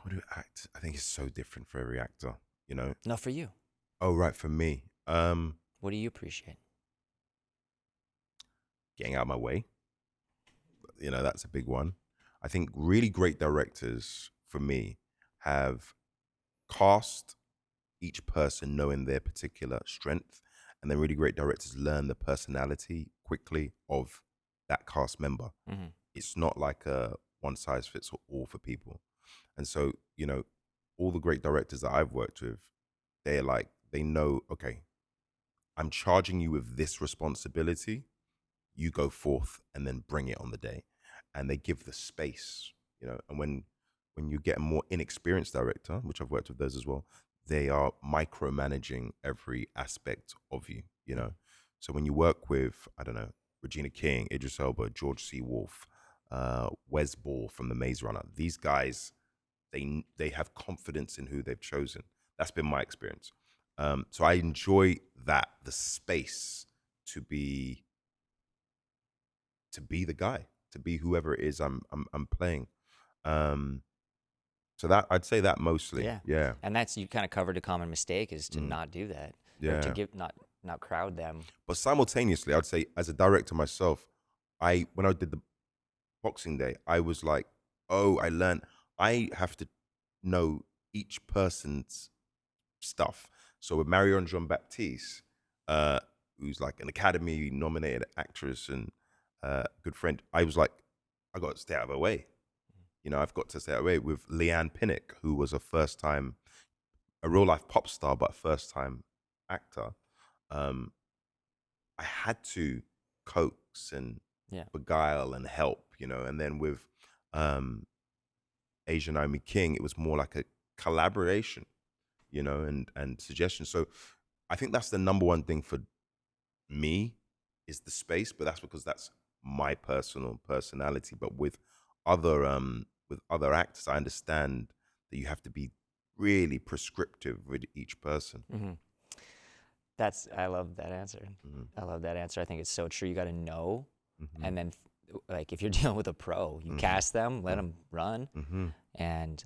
How do I act? I think it's so different for every actor, No, for you. Oh, right, for me. What do you appreciate? Getting out of my way. That's a big one. I think really great directors, for me, have cast each person knowing their particular strength, and then really great directors learn the personality quickly of that cast member. Mm-hmm. It's not like a one size fits all for people. And so, all the great directors that I've worked with, they know, okay, I'm charging you with this responsibility. You go forth and then bring it on the day. And they give the space, and when you get a more inexperienced director, which I've worked with those as well, they are micromanaging every aspect of you. So when you work with, I don't know, Regina King, Idris Elba, George C. Wolfe, Wes Ball from The Maze Runner, these guys, they have confidence in who they've chosen. That's been my experience. So I enjoy that, the space to be the guy, to be whoever it is I'm playing. So that I'd say that mostly. Yeah. And that's, you kind of covered a common mistake, is to not do that. Or to Yeah. give not crowd them. But simultaneously, I'd say as a director myself, when I did the Boxing Day, I was like, oh, I learned I have to know each person's stuff. So with Marion Jean-Baptiste, who's like an Academy nominated actress and good friend, I was like, I got to stay out of her way. I've got to stay out of her way. With Leanne Pinnock, who was a real life pop star, but first time actor, I had to coax and beguile and help, and then with Asia Naomi King, it was more like a collaboration, and suggestion. So I think that's the number one thing for me, is the space, but that's because that's my personal personality. But with other actors, I understand that you have to be really prescriptive with each person. Hmm. I love that answer. Mm-hmm. I love that answer. I think it's so true. You got to know, Mm-hmm. and then like if you're dealing with a pro, you Mm-hmm. cast them, let them run. Mm-hmm. And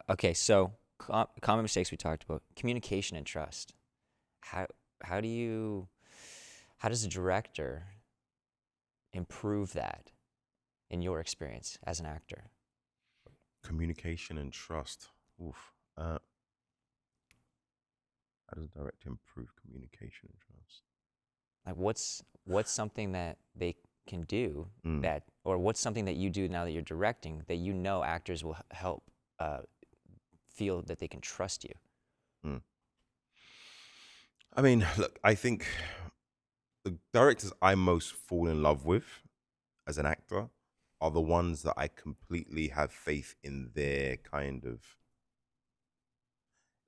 okay, so common mistakes we talked about: communication and trust. How how do you how does a director improve that in your experience as an actor? Communication and trust. Oof. How does a director improve communication and trust? Like what's something that they can do Mm, that, or what's something that you do now that you're directing that you know actors will help uh, feel that they can trust you? mm. I mean, look, I think the directors I most fall in love with as an actor are the ones that I completely have faith in their kind of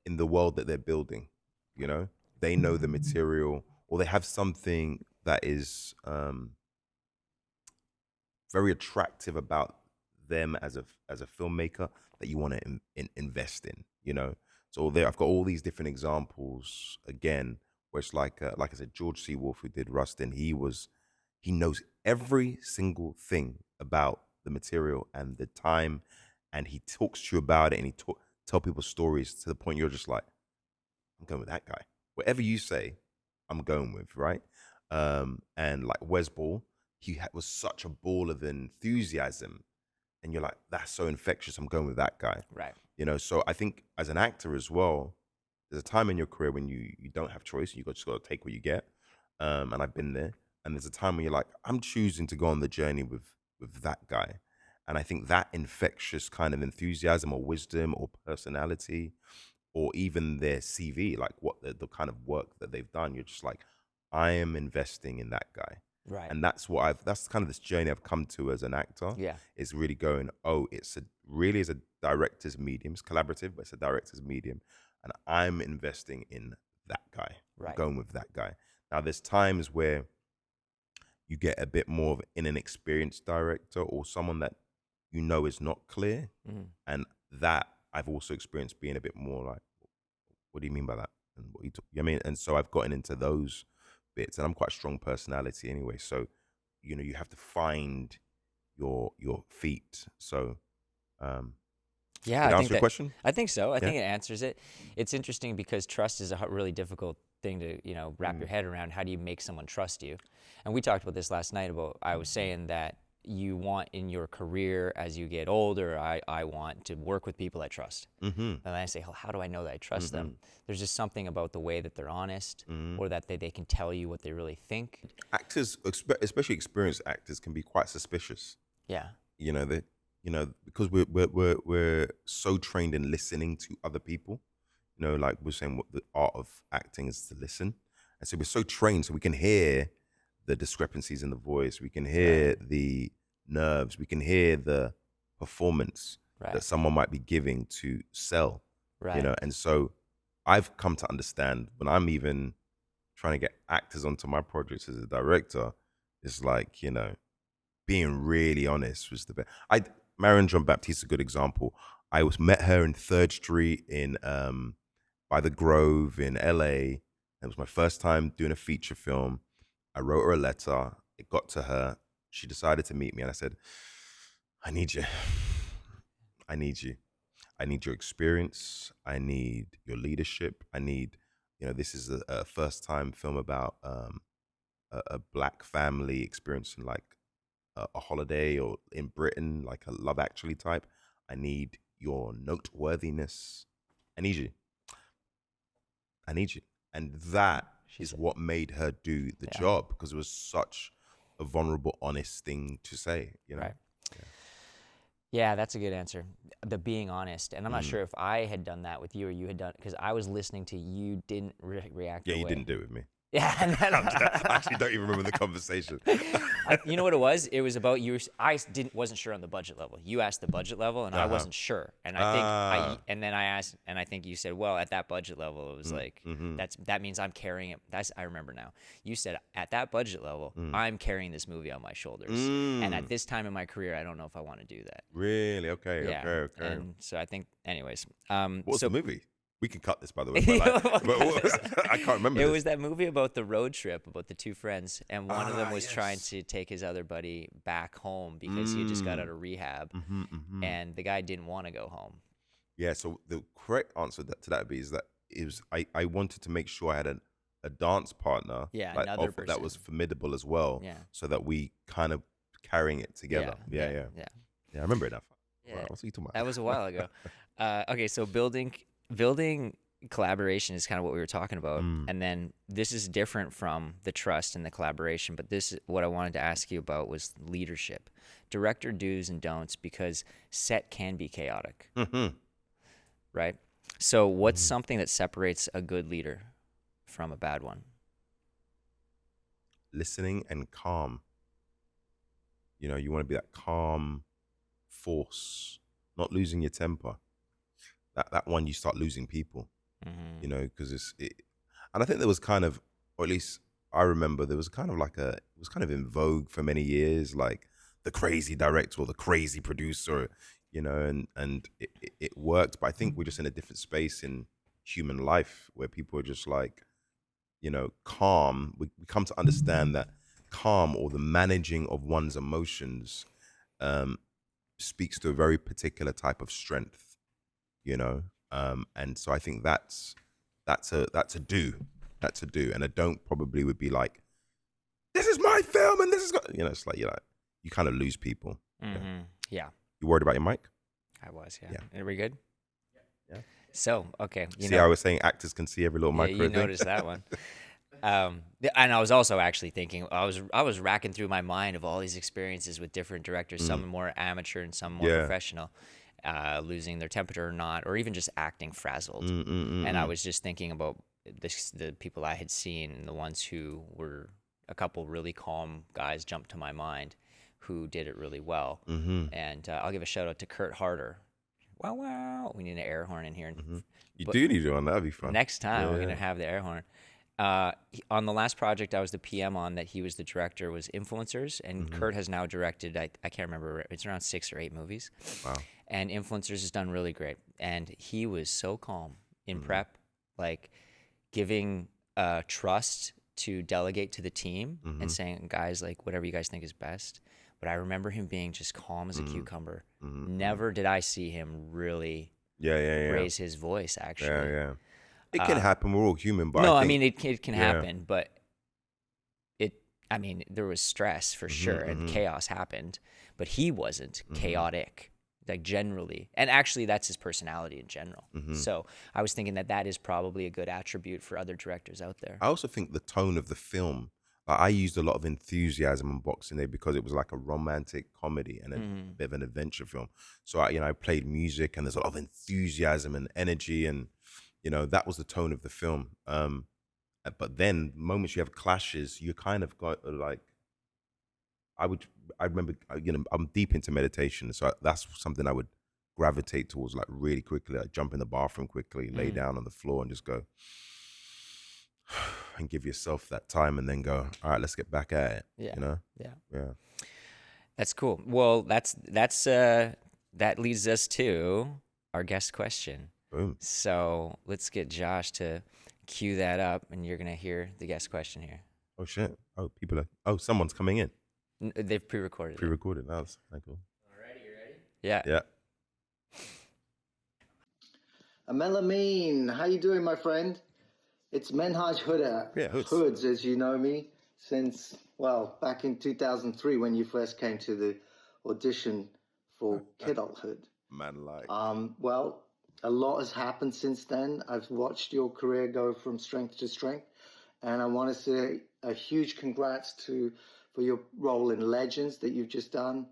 in the world that they're building. You know, they know the material, or they have something that is very attractive about them as a filmmaker that you want to invest in. You know, so there I've got all these different examples again, where it's like I said, George C. Wolfe, who did Rustin, he knows every single thing about the material and the time, and he talks to you about it, and tell people stories to the point you're just like, I'm going with that guy. Whatever you say, I'm going with, right? And like Wes Ball, was such a ball of enthusiasm, and you're like, that's so infectious. I'm going with that guy. Right. You know, so I think as an actor as well, there's a time in your career when you don't have choice. Just got to take what you get. And I've been there. And there's a time when you're like, I'm choosing to go on the journey with that guy. And I think that infectious kind of enthusiasm or wisdom or personality or even their CV, like what the kind of work that they've done, you're just like, I am investing in that guy. Right. And that's kind of this journey I've come to as an actor, Yeah. is really going, oh, really is a director's medium. It's collaborative, but it's a director's medium. And I'm investing in that guy. I'm Right. going with that guy. Now, there's times where you get a bit more of an inexperienced director or someone that you know is not clear. Mhm. And that I've also experienced being a bit more like, what do you mean by that? And what you talk, I mean, and so I've gotten into those bits, and I'm quite a strong personality anyway. So, you have to find your feet. So, um, Yeah, did I I think answer your that question? I think so. I Yeah. think it answers it. It's interesting because trust is a really difficult thing to, wrap your Mm, head around. How do you make someone trust you? And we talked about this last night about I was saying that you want in your career as you get older, I want to work with people I trust. mm-hmm. And I say, well, how do I know that I trust Mm-hmm. them? There's just something about the way that they're honest, Mm-hmm. or that they can tell you what they really think. Actors, especially experienced actors, can be quite suspicious. Yeah. That because we're so trained in listening to other people. Like we're saying, what the art of acting is to listen, and so we're so trained, so we can hear the discrepancies in the voice, we can Right. hear the nerves, we can hear the performance Right. that someone might be giving to sell. Right. And so I've come to understand when I'm even trying to get actors onto my projects as a director, it's like being really honest was the best. Marion John Baptiste is a good example. I was met her in Third Street in by the Grove in LA. It was my first time doing a feature film. I wrote her a letter. It got to her. She decided to meet me, and I said, "I need you. I need you. I need your experience. I need your leadership. I need, this is a first time film about a black family experiencing like a holiday or in Britain, like a Love Actually type. I need your noteworthiness. I need you. I need you. And that She's is what made her do the yeah. job, because it was such a vulnerable, honest thing to say. Right. Yeah. Yeah, that's a good answer. The being honest. And I'm not Mm. sure if I had done that with you or you had done, because I was listening to you, didn't react Yeah, your you way. didn't do it with me. Yeah, and then, I actually don't even remember the conversation. you know what it was? It was about you. I wasn't sure on the budget level. You asked the budget level, and I Uh-huh. wasn't sure. And I think Ah. and then I asked, and I think you said, well, at that budget level, it was like Mm-hmm. that means I'm carrying it. I remember now. You said at that budget level, I'm carrying this movie on my shoulders. And at this time in my career, I don't know if I want to do that. Really? Okay. Yeah, Okay. Okay. and so I think, anyways. What was So the movie? We can cut this, by the way. But like, I can't remember. it this. was that movie about the road trip, about the two friends, and one of them was trying Yes. to take his other buddy back home because he had just got out of rehab, and the guy didn't want to go home. Yeah. So the correct answer to that would be is that it was I wanted to make sure I had a dance partner, Yeah, like another that was person. formidable as well. Yeah. So that we kind of carrying it together. Yeah. Yeah. I remember it now. Yeah. Wow, what's he talking about? That was a while ago. Okay, so building collaboration is kind of what we were talking about, and then this is different from the trust and the collaboration. But this, what I wanted to ask you about, was leadership, director do's and don'ts, because set can be chaotic, right? So, what's something that separates a good leader from a bad one? Listening and calm. You know, you want to be that calm force, not losing your temper. That one, you start losing people. You know, because and I think there was kind of, or at least I remember, there was kind of like it was kind of in vogue for many years, like the crazy director or the crazy producer, you know, and it worked. But I think we're just in a different space in human life where people are just like, you know, calm. We come to understand that calm, or the managing of one's emotions, speaks to a very particular type of strength, you know. And so I think that's a do. That's a do. And a don't probably would be like, this is my film and this is you know, it's like you kind of lose people. Yeah, You worried about your mic? I was. Yeah. Yeah. Are we good? Yeah. So, okay. See, I was saying actors can see every little Yeah, micro you thing. noticed that one. And I was also actually thinking, I was racking through my mind of all these experiences with different directors, some more amateur and some more professional, losing their temperature or not, or even just acting frazzled. And I was just thinking about the people I had seen, and the ones who were, a couple really calm guys jumped to my mind who did it really well. And I'll give a shout out to Kurt Harder. Wow, wow. We need an air horn in here. You do need one. That'd be fun. Next time we're going to have the air horn. On the last project I was the PM on that he was the director was Influencers, and Kurt has now directed, I can't remember, it's around 6 or 8 movies. Wow. And Influencers has done really great. And he was so calm in prep, like giving trust to delegate to the team and saying, guys, like whatever you guys think is best. But I remember him being just calm as a cucumber. Never did I see him really raise his voice, actually. Yeah. It can happen. We're all human, but no, I I think, mean it can happen, but there was stress for sure, and chaos happened, but he wasn't chaotic, like generally. And actually, that's his personality in general. So I was thinking that is probably a good attribute for other directors out there. I also think the tone of the film. Like, I used a lot of enthusiasm on Boxing Day because it was like a romantic comedy and a bit of an adventure film. So I played music, and there's a lot of enthusiasm and energy, and you know, that was the tone of the film. But then moments you have clashes, you kind of got like, I remember, you know, I'm deep into meditation. So that's something I would gravitate towards, like really quickly, like jump in the bathroom quickly, lay down on the floor and just go and give yourself that time, and then go, all right, let's get back at it. Yeah. You know? Yeah. That's cool. Well, that leads us to our guest question. Boom. So let's get Josh to cue that up, and you're gonna hear the guest question here. Oh shit. Oh, someone's coming in. They've pre-recorded. Pre-recorded. That's cool. Alrighty, you ready? Yeah. Yeah. Aml Ameen, how you doing, my friend? It's Menhaj Huda. Yeah, Hoods. Hoods, as you know me, since, well, back in 2003 when you first came to the audition for kidulthood. Man, like. Well, a lot has happened since then. I've watched your career go from strength to strength, and I want to say a huge congrats for your role in Legends that you've just done.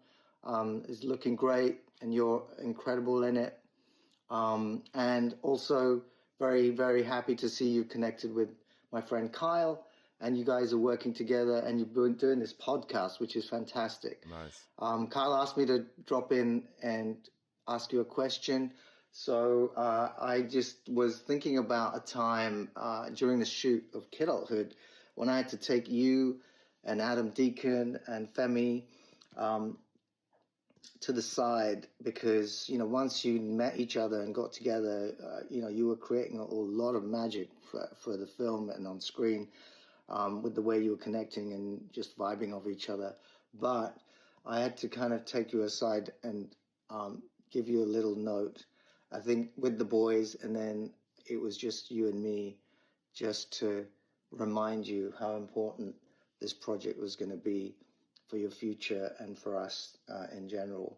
It's looking great, and you're incredible in it. And also very, very happy to see you connected with my friend Kyle, and you guys are working together, and you've been doing this podcast, which is fantastic. Nice. Kyle asked me to drop in and ask you a question. So I just was thinking about a time during the shoot of Kidulthood when I had to take you and Adam Deacon and Femi to the side, because once you met each other and got together, you were creating a lot of magic for the film and on screen, with the way you were connecting and just vibing off each other. But I had to kind of take you aside and give you a little note, I think, with the boys, and then it was just you and me, just to remind you how important this project was going to be for your future and for us in general.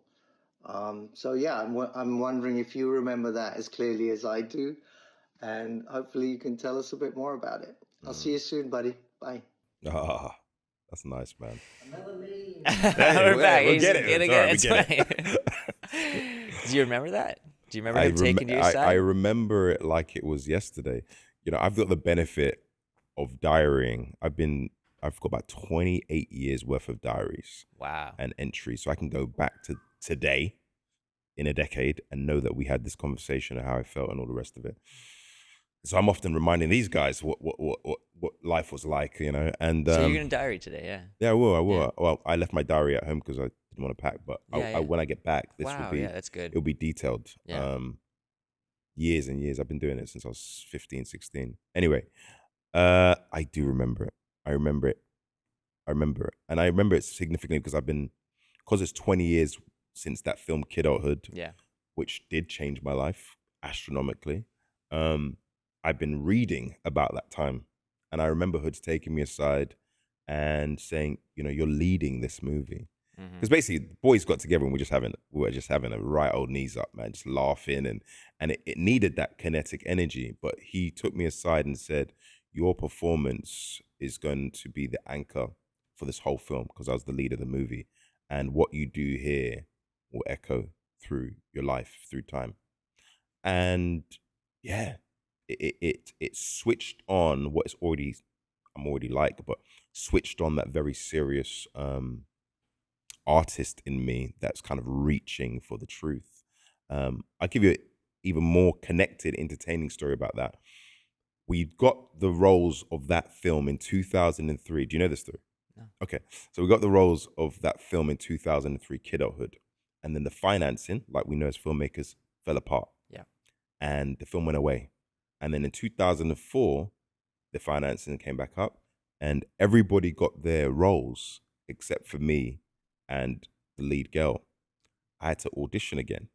So yeah, I'm wondering if you remember that as clearly as I do, and hopefully you can tell us a bit more about it. I'll see you soon, buddy. Bye. Ah, that's nice, man. Aml Ameen. We're back. We'll He's get it. gonna It's all right, we get get it. Do you remember that? Do you remember him taking you I aside? remember it like it was yesterday. I've got the benefit of diarying. I've got about 28 years worth of diaries Wow. and entries, so I can go back to today in a decade and know that we had this conversation and how I felt and all the rest of it. So I'm often reminding these guys what life was like, And So you're gonna diary today, yeah? yeah, I will. Yeah. Well, I left my diary at home because I didn't want to pack, but Yeah, when I get back, this Wow, will be yeah, that's good. it'll be detailed. Yeah. Years and years. I've been doing it since I was 15, 16. Anyway, I do remember it. I remember it. And I remember it significantly because it's 20 years since that film Kidulthood, Yeah. which did change my life astronomically. I've been reading about that time, and I remember Hood's taking me aside and saying, you're leading this movie. Because basically, the boys got together and we were just having a right old knees up, man, just laughing, and it needed that kinetic energy. But he took me aside and said, your performance is going to be the anchor for this whole film, because I was the lead of the movie, and what you do here will echo through your life, through time. And yeah, it switched on what I'm already like, but switched on that very serious artist in me that's kind of reaching for the truth. I'll give you an even more connected, entertaining story about that. We got the roles of that film in 2003. Do you know this story? No. Okay. So we got the roles of that film in 2003, Kidulthood. And then the financing, like we know as filmmakers, fell apart. Yeah. And the film went away. And then in 2004, the financing came back up and everybody got their roles except for me and the lead girl. I had to audition again.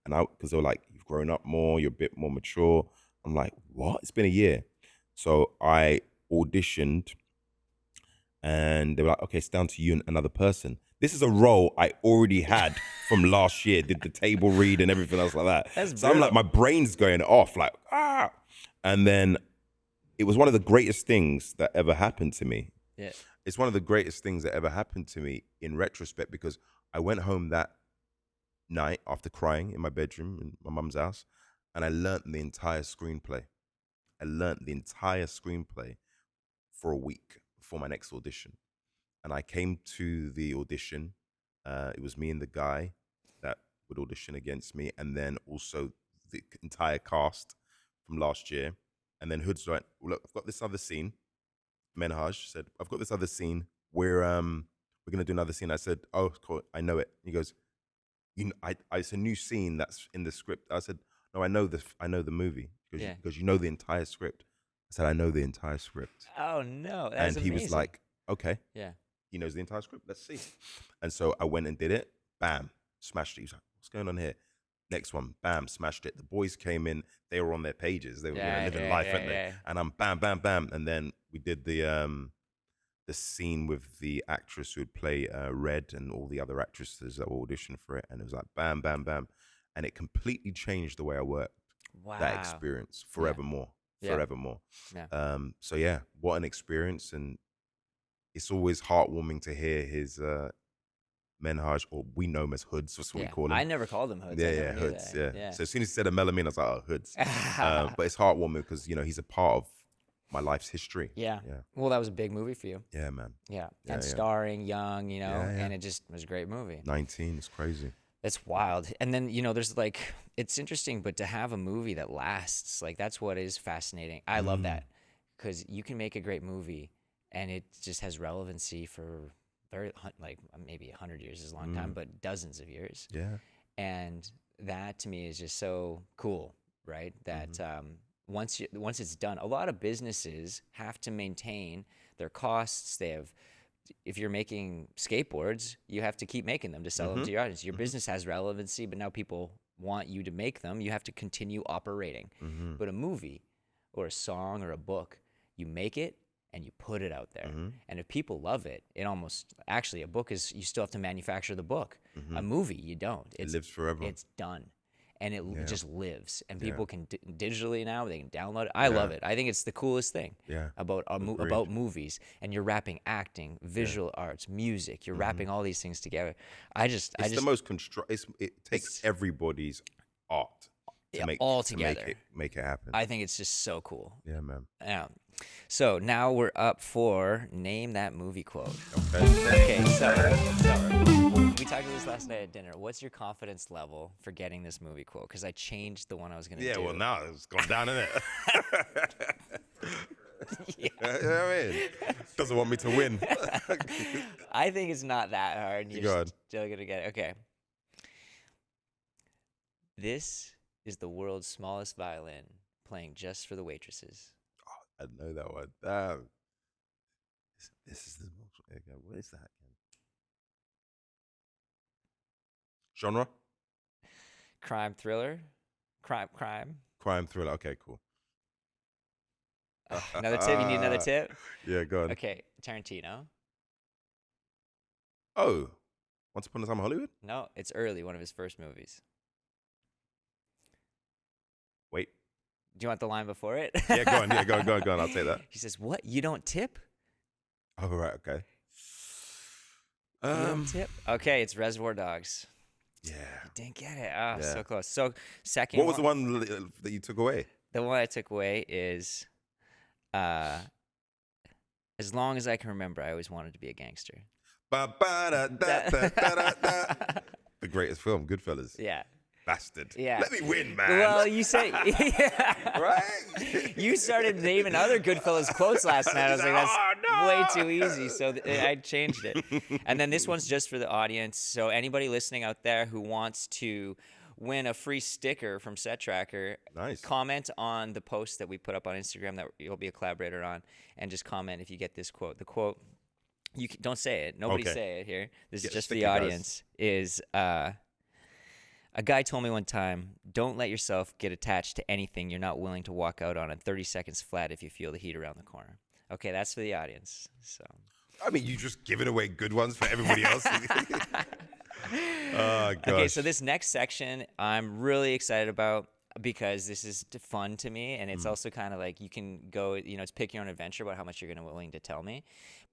And because they were like, you've grown up more, you're a bit more mature. I'm like, what? It's been a year. So I auditioned and they were like, okay, it's down to you and another person. This is a role I already had from last year, did the table read and everything else like that. That's so I'm like, my brain's going off, like, ah. And then it was one of the greatest things that ever happened to me. Yeah. It's one of the greatest things that ever happened to me in retrospect, because I went home that night after crying in my bedroom in my mum's house, and I learnt the entire screenplay. For a week before my next audition. And I came to the audition. It was me and the guy that would audition against me, and then also the entire cast from last year. And then Hood's like, look, I've got this other scene. Menhaj said, I've got this other scene. We're gonna do another scene. I said, oh, cool, I know it. He goes, it's a new scene that's in the script. I said, no, I know the movie. Because you know the entire script. I said, I know the entire script. Oh no, and that's he amazing. was like, okay. Yeah. He knows the entire script. Let's see. And so I went and did it. Bam, smashed it. He was like, what's going on here? Next one, bam, smashed it. The boys came in. They were on their pages. They were living life, weren't they? And I'm bam, bam, bam. And then we did the scene with the actress who would play Red and all the other actresses that were auditioning for it. And it was like bam, bam, bam. And it completely changed the way I worked. Wow. That experience forevermore. Yeah. Forevermore. Yeah. So yeah, what an experience. And it's always heartwarming to hear his Menhaj, or we know him as Hoods, that's what we call him. I never called him Hoods. Yeah, Hoods, yeah. So as soon as he said Aml Ameen, I was like, oh, Hoods. But it's heartwarming because, he's a part of my life's history. Yeah. Yeah. Well, that was a big movie for you. Yeah, man. Yeah. Yeah, And yeah. starring young, Yeah, yeah. and it just was a great movie. 19 is crazy. It's wild. And then, there's like, it's interesting, but to have a movie that lasts, like, that's what is fascinating. I love that because you can make a great movie and it just has relevancy for like maybe 100 years is a long time, but dozens of years. Yeah. And that to me is just so cool, right? That once it's done, a lot of businesses have to maintain their costs. They have, if you're making skateboards, you have to keep making them to sell them to your audience. Your business has relevancy, but now people want you to make them. You have to continue operating. But a movie or a song or a book, you make it and you put it out there. And if people love it, actually a book is, you still have to manufacture the book. A movie, you don't. It lives forever. It's done. And it just lives. And people can digitally now, they can download it. I love it. I think it's the coolest thing about movies. And you're wrapping acting, visual arts, music. You're wrapping all these things together. It's the most it takes everybody's art to make all together. to make it happen. I think it's just so cool. Yeah, man. Yeah. So now we're up for Name That Movie Quote. Okay. Okay, so we talked about this last night at dinner. What's your confidence level for getting this movie quote? Because I changed the one I was going to do. Yeah, well, now it's gone down, isn't it? Yeah. You know what I mean? Doesn't want me to win. I think it's not that hard. And Go you're ahead. still going to get it. Okay. This is the world's smallest violin playing just for the waitresses. I know that one. Damn. This is the most. Okay, what is that again? Genre? Crime thriller. Crime. Crime thriller. Okay, cool. Another tip? You need another tip? Yeah, go on. Okay. Tarantino. Oh, Once Upon a Time in Hollywood? No, it's early. One of his first movies. Wait. Do you want the line before it? Yeah, go on. Yeah, go on. I'll take that. He says, "What? You don't tip? Oh, right. Okay. You don't tip? Okay, it's Reservoir Dogs. Yeah. You didn't get it. Oh, Yeah. so close. So second. What was the one that you took away? The one I took away is, as long as I can remember, I always wanted to be a gangster. Ba-ba-da-da-da-da-da. The greatest film, Goodfellas. Yeah. Bastard. Yeah. Let me win, man. Well, you said, yeah. Right? You started naming other Goodfellas quotes last night. I was like, that's way too easy. So I changed it. And then this one's just for the audience. So anybody listening out there who wants to win a free sticker from Set Tracker, Nice. comment on the post that we put up on Instagram that you'll be a collaborator on, and just comment if you get this quote. The quote, don't say it. Nobody Okay. say it here. This is Yeah, just for stick the it, guys. audience. Is a guy told me one time, don't let yourself get attached to anything you're not willing to walk out on in 30 seconds flat if you feel the heat around the corner. Okay, that's for the audience. So. I mean, you just giving away good ones for everybody else. Oh, gosh. Okay, so this next section I'm really excited about because this is fun to me, and it's also kind of like you can go, it's pick your own adventure about how much you're willing to tell me.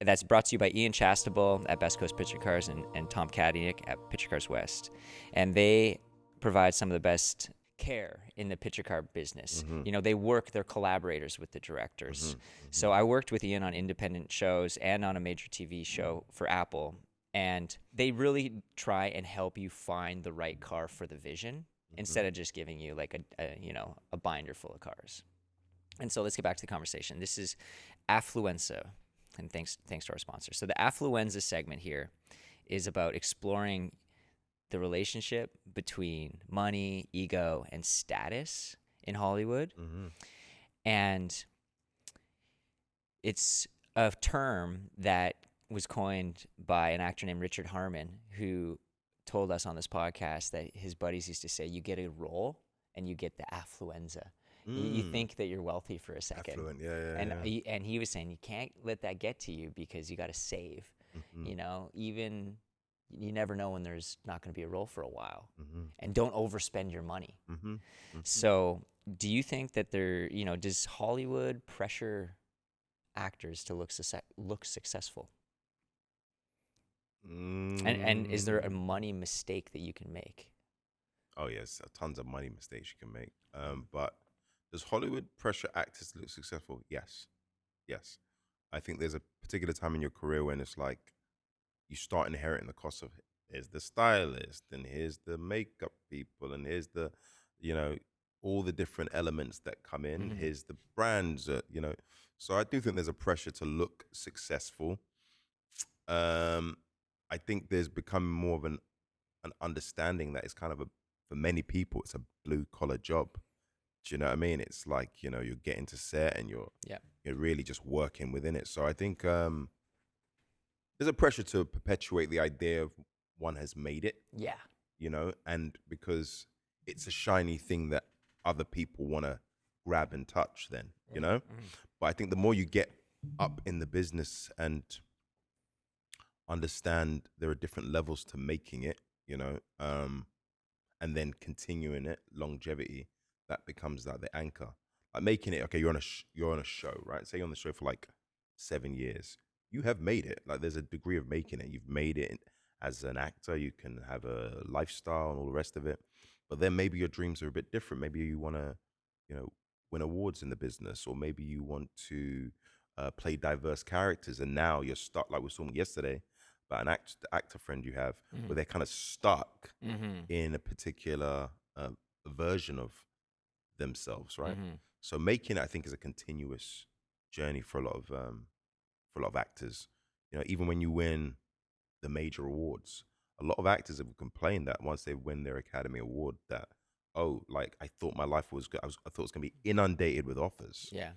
That's brought to you by Ian Chastable at Best Coast Picture Cars and Tom Kadinick at Picture Cars West. And they provide some of the best care in the picture car business. They're collaborators with the directors. So I worked with Ian on independent shows and on a major TV show for Apple. And they really try and help you find the right car for the vision instead of just giving you like a binder full of cars. And so let's get back to the conversation. This is Affluenza, and thanks to our sponsor. So the Affluenza segment here is about exploring the relationship between money, ego, and status in Hollywood. And it's a term that was coined by an actor named Richard Harmon, who told us on this podcast that his buddies used to say, you get a role and you get the affluenza. You think that you're wealthy for a second. Affluent, yeah. And he was saying, you can't let that get to you because you got to save. Even you never know when there's not going to be a role for a while. And don't overspend your money. So do you think that does Hollywood pressure actors to look successful? And is there a money mistake that you can make? Oh, yes. Tons of money mistakes you can make. But does Hollywood pressure actors to look successful? Yes. Yes. I think there's a particular time in your career when it's like you start inheriting the cost of, here's the stylist and here's the makeup people and here's the, you know, all the different elements that come in. Mm-hmm. Here's the brands, you know. So I do think there's a pressure to look successful. Um, I think there's become more of an understanding that it's kind of a, for many people, it's a blue collar job. Do you know what I mean? It's like, you know, you're getting to set and Yeah. you're really just working within it. So I think there's a pressure to perpetuate the idea of one has made it, Yeah. you know, and because it's a shiny thing that other people want to grab and touch then, you know. Mm-hmm. But I think the more you get up in the business and understand there are different levels to making it, you know, and then continuing it, longevity, that becomes like the anchor. Like making it, okay, you're on a show, right? Say you're on the show for like 7 years. You have made it. Like there's a degree of making it. You've made it as an actor. You can have a lifestyle and all the rest of it. But then maybe your dreams are a bit different. Maybe you want to, you know, win awards in the business, or maybe you want to play diverse characters. And now you're stuck, like we were talking yesterday about an actor friend you have, Mm-hmm. where they're kind of stuck Mm-hmm. in a particular version of themselves, right? Mm-hmm. So making it, I think, is a continuous journey for a lot of actors. You know, even when you win the major awards, a lot of actors have complained that once they win their Academy Award, that, oh, like I thought my life was good. I thought it was gonna be inundated with offers. Yeah.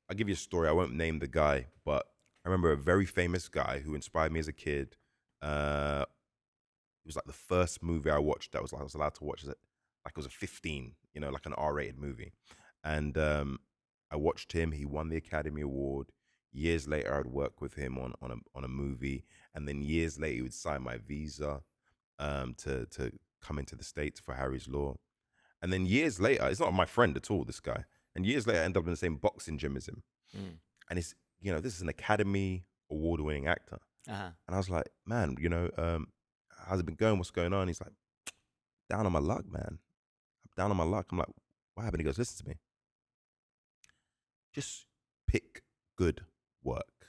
I'll give you a story. I won't name the guy, but I remember a very famous guy who inspired me as a kid. It was like the first movie I watched that was like I was allowed to watch it. Like it was a 15, you know, like an R-rated movie. And I watched him. He won the Academy Award. Years later, I'd work with him on a movie, and then years later, he would sign my visa to come into the States for Harry's Law. And then years later, it's not my friend at all, this guy. And years later, I ended up in the same boxing gym as him. Mm. And it's, you know, this is an Academy Award-winning actor. Uh-huh. And I was like, man, you know, how's it been going? What's going on? He's like, down on my luck, man. I'm down on my luck. I'm like, what happened? He goes, listen to me. Just pick good work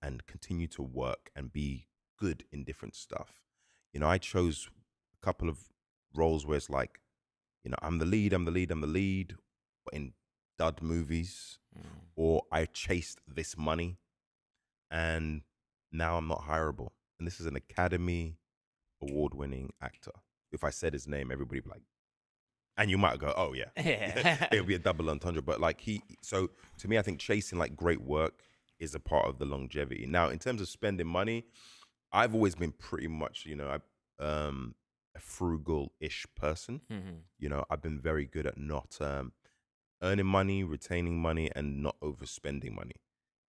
and continue to work and be good in different stuff. You know, I chose a couple of roles where it's like, you know, I'm the lead, in dud movies, Mm. or I chased this money and now I'm not hireable. And this is an Academy Award-winning actor. If I said his name, everybody would be like, and you might go, oh yeah, Yeah. it'll be a double entendre. But like so to me, I think chasing like great work is a part of the longevity. Now, in terms of spending money, I've always been pretty much, you know, a frugal-ish person. Mm-hmm. You know, I've been very good at not earning money, retaining money, and not overspending money.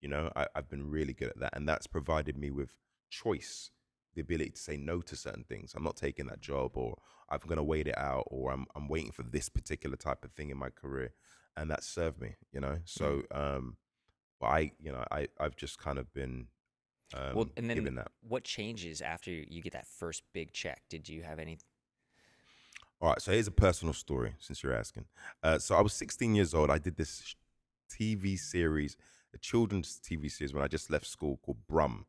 You know, I've been really good at that. And that's provided me with choice, the ability to say no to certain things. I'm not taking that job, or I'm going to wait it out, or I'm waiting for this particular type of thing in my career. And that served me, you know? So, but I've just kind of been Well, and then given that. what changes after you get that first big check? Did you have any? All right, so here's a personal story since you're asking. So I was 16 years old. I did this TV series, a children's TV series when I just left school called Brum.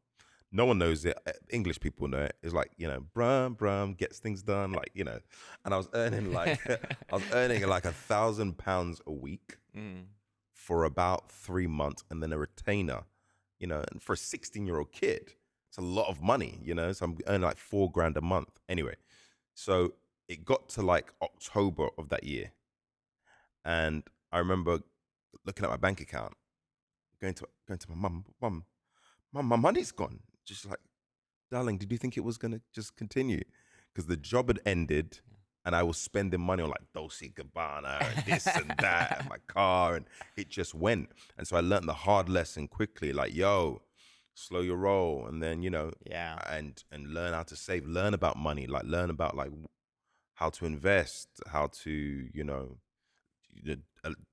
No one knows it. English people know it. It's like, you know, Brum gets things done, like, you know. And I was earning like like £1,000 a week Mm. for about 3 months, and then a retainer, you know. And for a 16-year-old kid, it's a lot of money, you know. So I'm earning like $4,000 a month. Anyway, so it got to like October of that year, and I remember looking at my bank account, going to my mum, my money's gone. Just like, darling, did you think it was gonna just continue? Because the job had ended, and I was spending money on like Dolce Gabbana and this and that, and my car, and it just went. And so I learned the hard lesson quickly, like, yo, slow your roll, and then, you know, Yeah. and learn how to save, learn about money, like learn about like how to invest, how to, you know,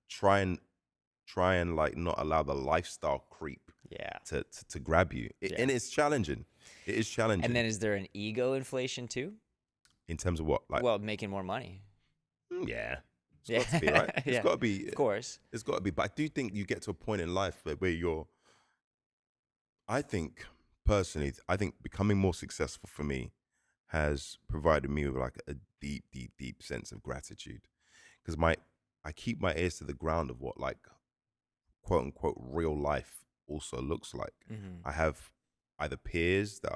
try and like not allow the lifestyle creep Yeah. to grab you. Yeah. And it's challenging. It is challenging. And then is there an ego inflation too? In terms of what, like, Well, making more money. yeah, It's got to be, right? It's Yeah, got to be. of course. It's got to be. But I do think you get to a point in life where you're. I think personally, I think becoming more successful for me has provided me with like a deep, deep, deep sense of gratitude because I keep my ears to the ground of what like quote unquote real life also looks like. Hmm. I have either peers that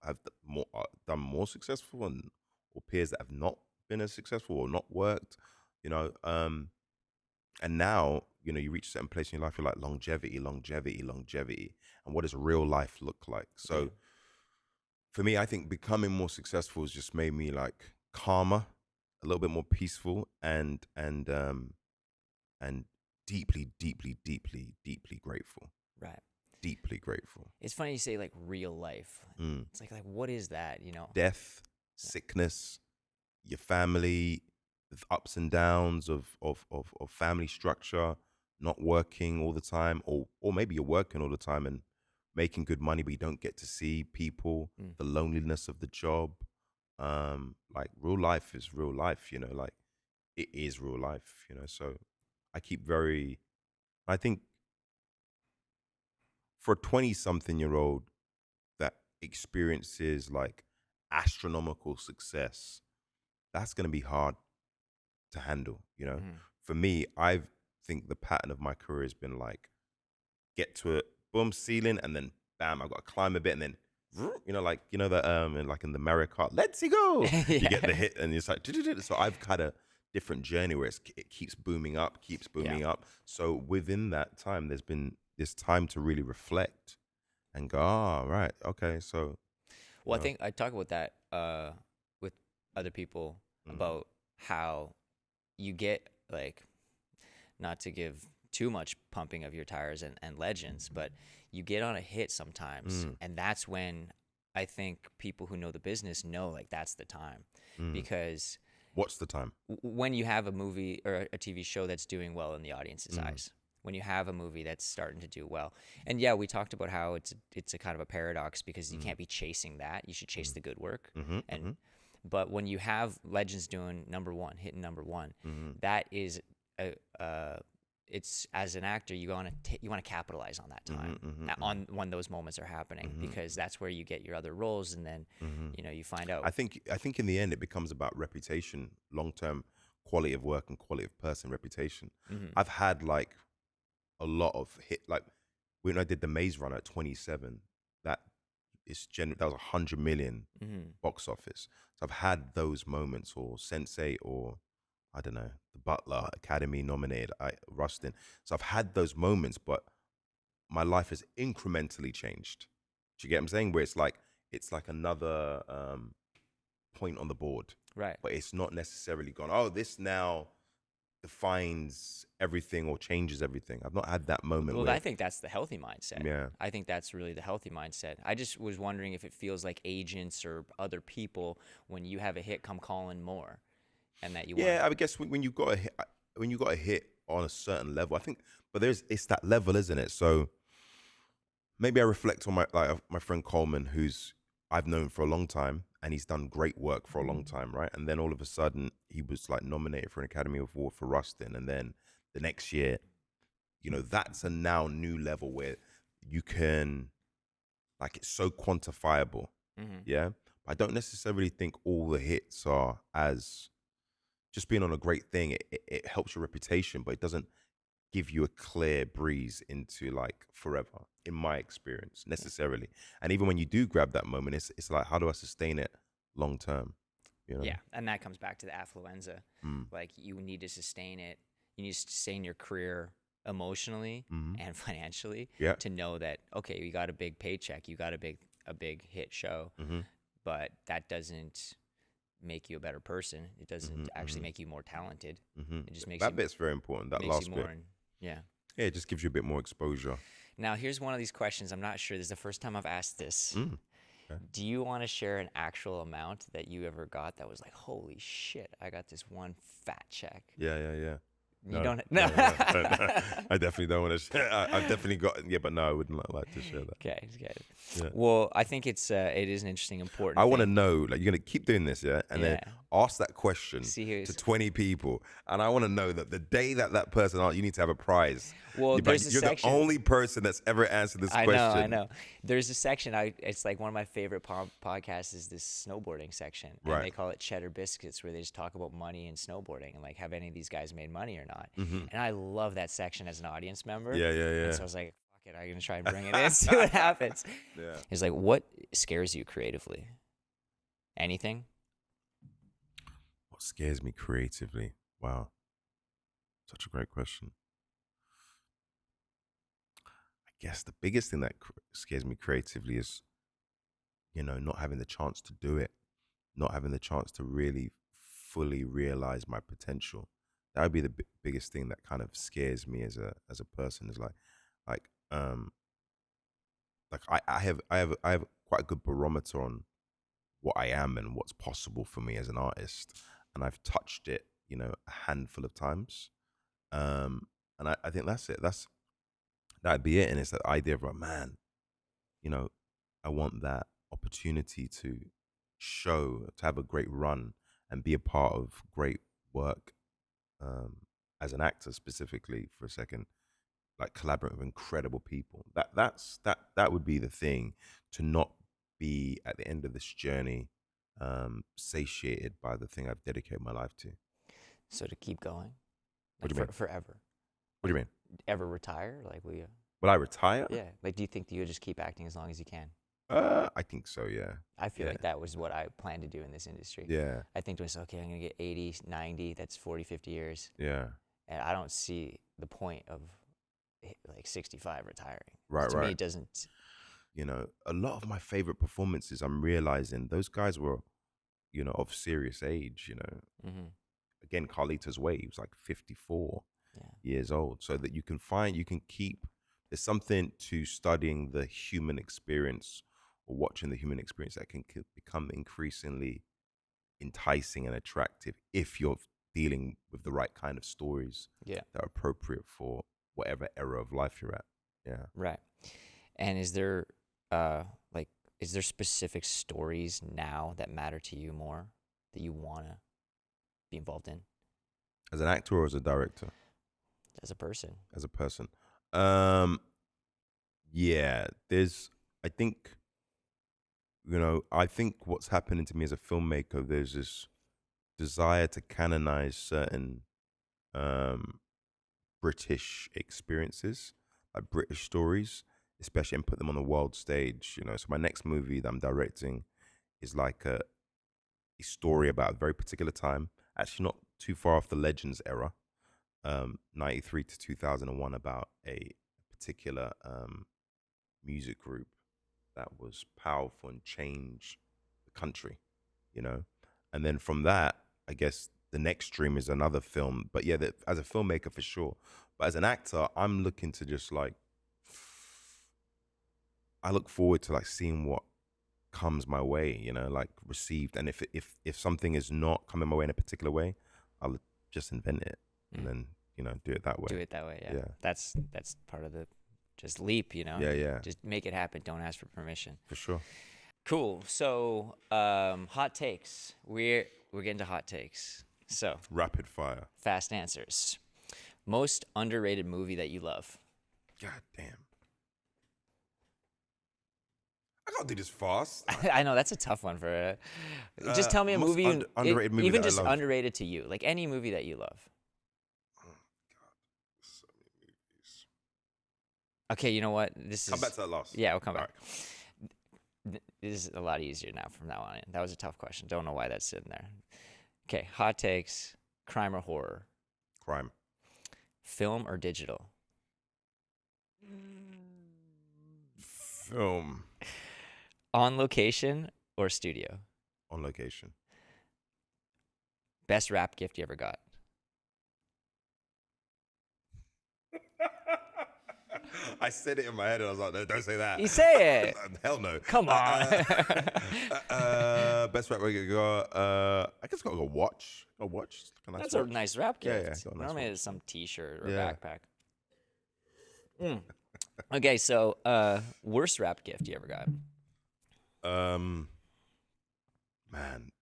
have done more successful and or peers that have not been as successful or not worked, you know. And now you reach a certain place in your life. You're like longevity, longevity, longevity, and what does real life look like? Yeah. So for me, I think becoming more successful has just made me like calmer, a little bit more peaceful, and deeply, deeply, deeply, deeply grateful. Right. Deeply grateful. It's funny you say like real life. Mm. It's like what is that? You know? Death, sickness, your family, the ups and downs of family structure, not working all the time, or maybe you're working all the time and making good money, but you don't get to see people, Mm. the loneliness of the job. Like real life is real life, like it is real life. So I keep I think for a 20-something-year-old that experiences like astronomical success, that's going to be hard to handle. Mm. For me, I think the pattern of my career has been like get to a boom ceiling and then bam, I've got to climb a bit and then like that like in the Mario Kart, let's go. You get the Yeah. hit and it's like so I've had a different journey where it keeps booming up, keeps Yeah. booming up. So within that time, there's been this time to really reflect and go, right, okay, so you Well, I know, think I talk about that with other people mm, about how you get like not to give too much pumping of your tires and legends, but you get on a hit sometimes, mm, and that's when I think people who know the business know like that's the time, mm. because What's the time? when you have a movie or a TV show that's doing well in the audience's Mm, eyes, when you have a movie that's starting to do well, and yeah, we talked about how it's a kind of a paradox because you mm, can't be chasing that. You should chase mm, the good work, mm-hmm, and mm-hmm, but when you have legends doing number one, hitting number one, mm-hmm, that is a it's as an actor you want to capitalize on that mm-hmm, time mm-hmm, on when those moments are happening mm-hmm, because that's where you get your other roles and then mm-hmm. you find I out. think I think in the end it becomes about reputation, long term quality of work and quality of person reputation. Hmm. I've had like a lot of hit like when I did the Maze Runner at 27, that that was 100 million Hmm. box office. So I've had those moments, or Sense8, or I don't know, The Butler, Academy nominated, Rustin. So I've had those moments, but my life has incrementally changed. Do you get what I'm saying? Where it's like another point on the board, Right. but it's not necessarily gone, oh, this now defines everything or changes everything. I've not had that moment Well, I where, think that's the healthy mindset. yeah. I think that's really the healthy mindset. I just was wondering if it feels like agents or other people when you have a hit come calling more and that you want Yeah, I guess when you got a hit, when you got a hit on a certain level, I think, but it's that level, isn't it? So maybe I reflect on my friend Coleman, who's I've known for a long time, and he's done great work for a long time, right? And then all of a sudden, he was like nominated for an Academy Award for Rustin, and then the next year, that's a now new level where you can, like, it's so quantifiable, hmm yeah. I don't necessarily think all the hits are as just being on a great thing. It helps your reputation, but it doesn't give you a clear breeze into like forever, in my experience, necessarily. And even when you do grab that moment, it's like, how do I sustain it long term? You know? Yeah, and that comes back to the affluenza. Mm. Like you need to sustain it. You need to sustain your career emotionally Mm-hmm. and financially Yeah. to know that okay, you got a big paycheck, you got a big hit show, Mm-hmm. but that doesn't make you a better person. It Mm-hmm. doesn't actually Mm-hmm. make you more talented. Mm-hmm. It just makes That you bit's very important. That makes you last more bit. yeah. Yeah, it just gives you a bit more exposure. Now, here's one of these questions. I'm not sure. This is the first time I've asked this. Mm. Okay. Do you want to share an actual amount that you ever got that was like, holy shit, I got this one fat check? Yeah, yeah, yeah. You No, don't. no, no, no, no. I definitely don't want to share. I've definitely got, yeah, but no, I wouldn't like to share that. Okay. Okay. Yeah. Well, I think it is an interesting, important I thing. want to know, like, you're going to keep doing this, yeah? And then Yeah. ask that question See who's. to 20 people. And I want to know that the day that person, you need to have a prize. Well, You're, there's like, a you're section. the only person that's ever answered this I question. know. There's a section. It's like one of my favorite podcasts is this snowboarding section, and Right. they call it Cheddar Biscuits, where they just talk about money and snowboarding and like have any of these guys made money or not. Mhm. And I love that section as an audience member. Yeah, yeah, yeah. And so I was like, fuck it, I'm gonna try and bring it in, see what happens. Yeah. It's like, what scares you creatively? Anything? What scares me creatively? Wow. Such a great question. I guess the biggest thing that scares me creatively is, not having the chance to do it, not having the chance to really fully realize my potential. That would be the biggest thing that kind of scares me as a person. Is like um like I have quite a good barometer on what I am and what's possible for me as an artist, and I've touched it, a handful of times. And I think that's it. That'd be it. And it's that idea of like, man, you know, I want that opportunity to to have a great run and be a part of great work, as an actor specifically for a second, like collaborate with incredible people. That would be the thing, to not be at the end of this journey, satiated by the thing I've dedicated my life to. So to keep going, What like do you mean? forever. What do you mean? Ever retire? Like, will you? Will I retire? Yeah. Like, do you think that you'll just keep acting as long as you can? I think so. Yeah. I feel Yeah. like that was what I plan to do in this industry. Yeah. I think to myself, okay, I'm going to get 80, 90, that's 40, 50 years. Yeah. And I don't see the point of like 65 retiring. Right. To me, Right. it doesn't. A lot of my favorite performances, I'm realizing those guys were, of serious age. Mm-hmm. Again, Carlito's Way, he was like 54 Yeah. years old. So that you can keep, there's something to studying the human experience or watching the human experience that can become increasingly enticing and attractive if you're dealing with the right kind of stories Yeah. that are appropriate for whatever era of life you're at. Yeah. Right. And is there is there specific stories now that matter to you more that you want to be involved in As an actor or as a director? as a person? As a person. Yeah, I think, I think what's happening to me as a filmmaker, there's this desire to canonize certain British experiences, like British stories, especially, and put them on the world stage. So my next movie that I'm directing is like a story about a very particular time, actually not too far off the Legends era, 93 to 2001, about a particular music group that was powerful and changed the country, you know? And then from that, I guess the next dream is another film. But yeah, as a filmmaker for sure. But as an actor, I'm looking to just like, I look forward to like seeing what comes my way, like received. And if something is not coming my way in a particular way, I'll just invent it and then, do it that way. Do it that way, yeah. Yeah. That's part of the just leap, Yeah. Just make it happen. Don't ask for permission. For sure. Cool. So, hot takes. We're getting to hot takes. So, Rapid fire. fast answers. Most underrated movie that you love? God damn. I can't do this fast. I know that's a tough one for. Just tell me a most movie, underrated movie even that I just love. underrated to you, like any movie that you love. Oh God, so many movies. Okay, you know what? Come back to that last. Yeah, we'll come back. All This is a lot easier now from now on in. That was a tough question. Don't know why that's sitting there. Okay, hot takes, crime or horror? Crime. Film or digital? Film. On location or studio? On location. Best rap gift you ever got? I said it in my head and I was like, no, don't say that. You say it. Hell no. Come on. Best rap record go. I guess got a watch. A watch. That's a nice rap Yeah, gift. got a nice Normally watch. it's some T-shirt or Yeah. backpack. Okay, so worst rap gift you ever got? Man,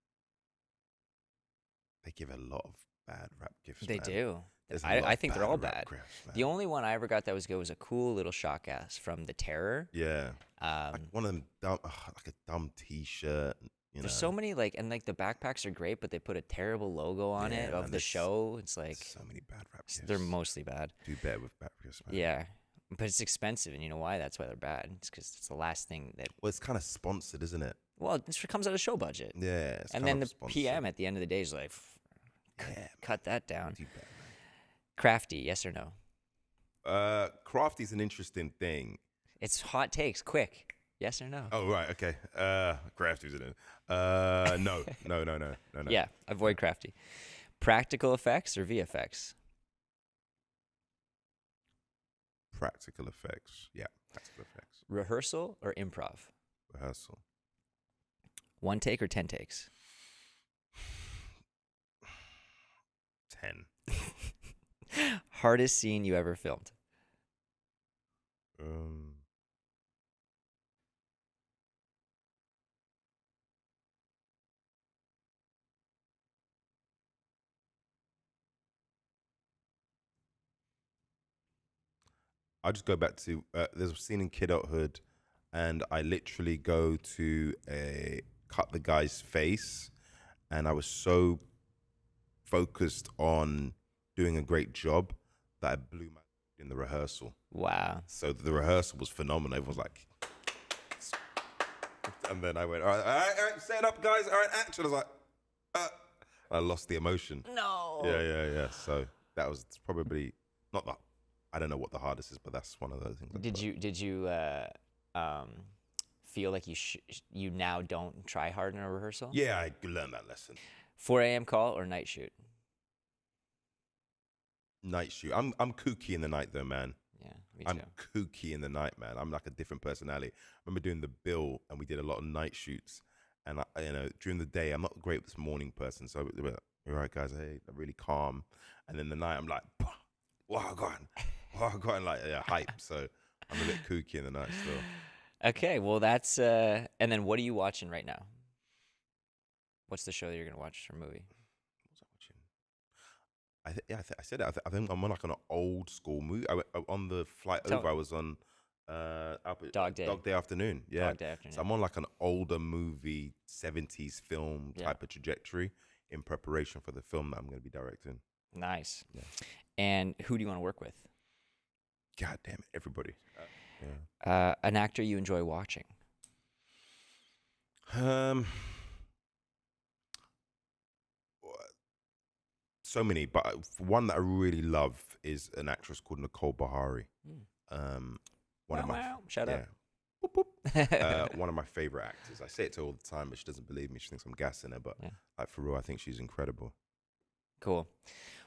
they give a lot of bad rap gifts. They man. do. There's a lot I of think they're all rap bad. gifts, man. The only one I ever got that was good was a cool little shot glass from The Terror. Yeah. Like one of them dumb, like a dumb T-shirt. You know. There's so many and the backpacks are great, but they put a terrible logo on it Yeah, of man, the show. It's like so many bad rap gifts. they're mostly bad. Do better with rap gifts, man. Yeah, but it's expensive, and you know why? That's why they're bad. It's because it's the last thing that. Well, it's kind of sponsored, isn't it? Well, this comes out of show budget. Yeah. It's And kind then of the sponsored. PM at the end of the day is like, Yeah, cut that down. do better, man. Crafty, yes or no? Crafty's an interesting thing. It's hot takes, quick. Yes or no? Oh right, okay. Crafty's in it. No. Yeah, avoid crafty. Practical effects or VFX? Practical effects. Yeah, practical effects. Rehearsal or improv? Rehearsal. 1 take or 10 takes? 10. Hardest scene you ever filmed? I'll just go back to there's a scene in Kidulthood, and I literally go to cut the guy's face, and I was so focused on doing a great job that I blew my in the rehearsal. Wow. So the rehearsal was phenomenal. Everyone was like, and then I went, all right, set up, guys. All right, action. I was like, I lost the emotion. No. Yeah. So that was probably not that. I don't know what the hardest is, but that's one of those things. Did you feel like you now don't try hard in a rehearsal? Yeah, I learned that lesson. 4 a.m. call or night shoot? Night shoot. I'm kooky in the night though, man. Yeah, me too. I'm kooky in the night, man. I'm like a different personality. I remember doing the bill, and we did a lot of night shoots. And during the day, I'm not great with this morning person. So you're right, guys. Hey, I'm really calm. And then the night, I'm like, wow, God, like hype. So I'm a bit kooky in the night still. Okay, well that's and then what are you watching right now? What's the show that you're gonna watch or movie? What was I watching? I said it. I think I'm on like an old school movie. On the flight over, I was on Dog Day. Dog Day Afternoon. Yeah. Dog Day Afternoon. So I'm on like an older movie, 70s film type of trajectory in preparation for the film that I'm going to be directing. Nice. Yeah. And who do you want to work with? God damn it, everybody. An actor you enjoy watching? So many, but one that I really love is an actress called Nicole Bahari. One of my shout out. Boop, boop. One of my favorite actors. I say it to her all the time, but she doesn't believe me. She thinks I'm gassing her, but like for real, I think she's incredible. Cool.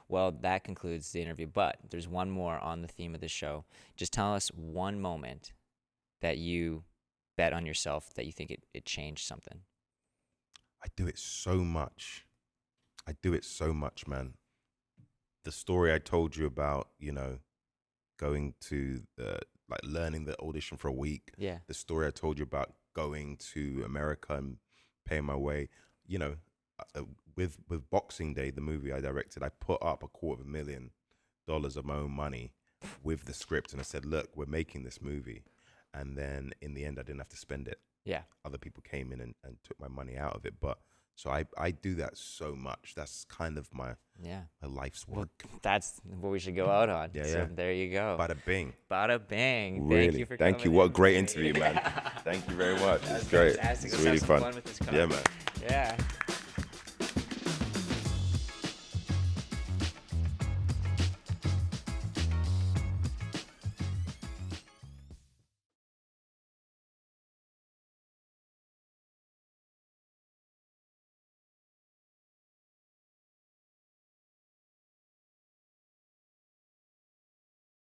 Well, that concludes the interview, but there's one more on the theme of the show. Just tell us one moment that you bet on yourself that you think it changed something. I do it so much. Man. The story I told you about, going to learning the audition for a week. Yeah. The story I told you about going to America and paying my way, with Boxing Day, the movie I directed, I put up $250,000 of my own money with the script, and I said, look, we're making this movie. And then in the end, I didn't have to spend it. Yeah. Other people came in and took my money out of it. But so I do that so much. That's kind of my life's work. Well, that's what we should go out on. Yeah, so yeah. there you go. Bada bing. Bada bang. Really. Thank you for Thank coming you. What a in. great interview, man. Thank you very much. It's great. Fantastic. It's Let's really have some fun. with this car. Yeah, man. Yeah.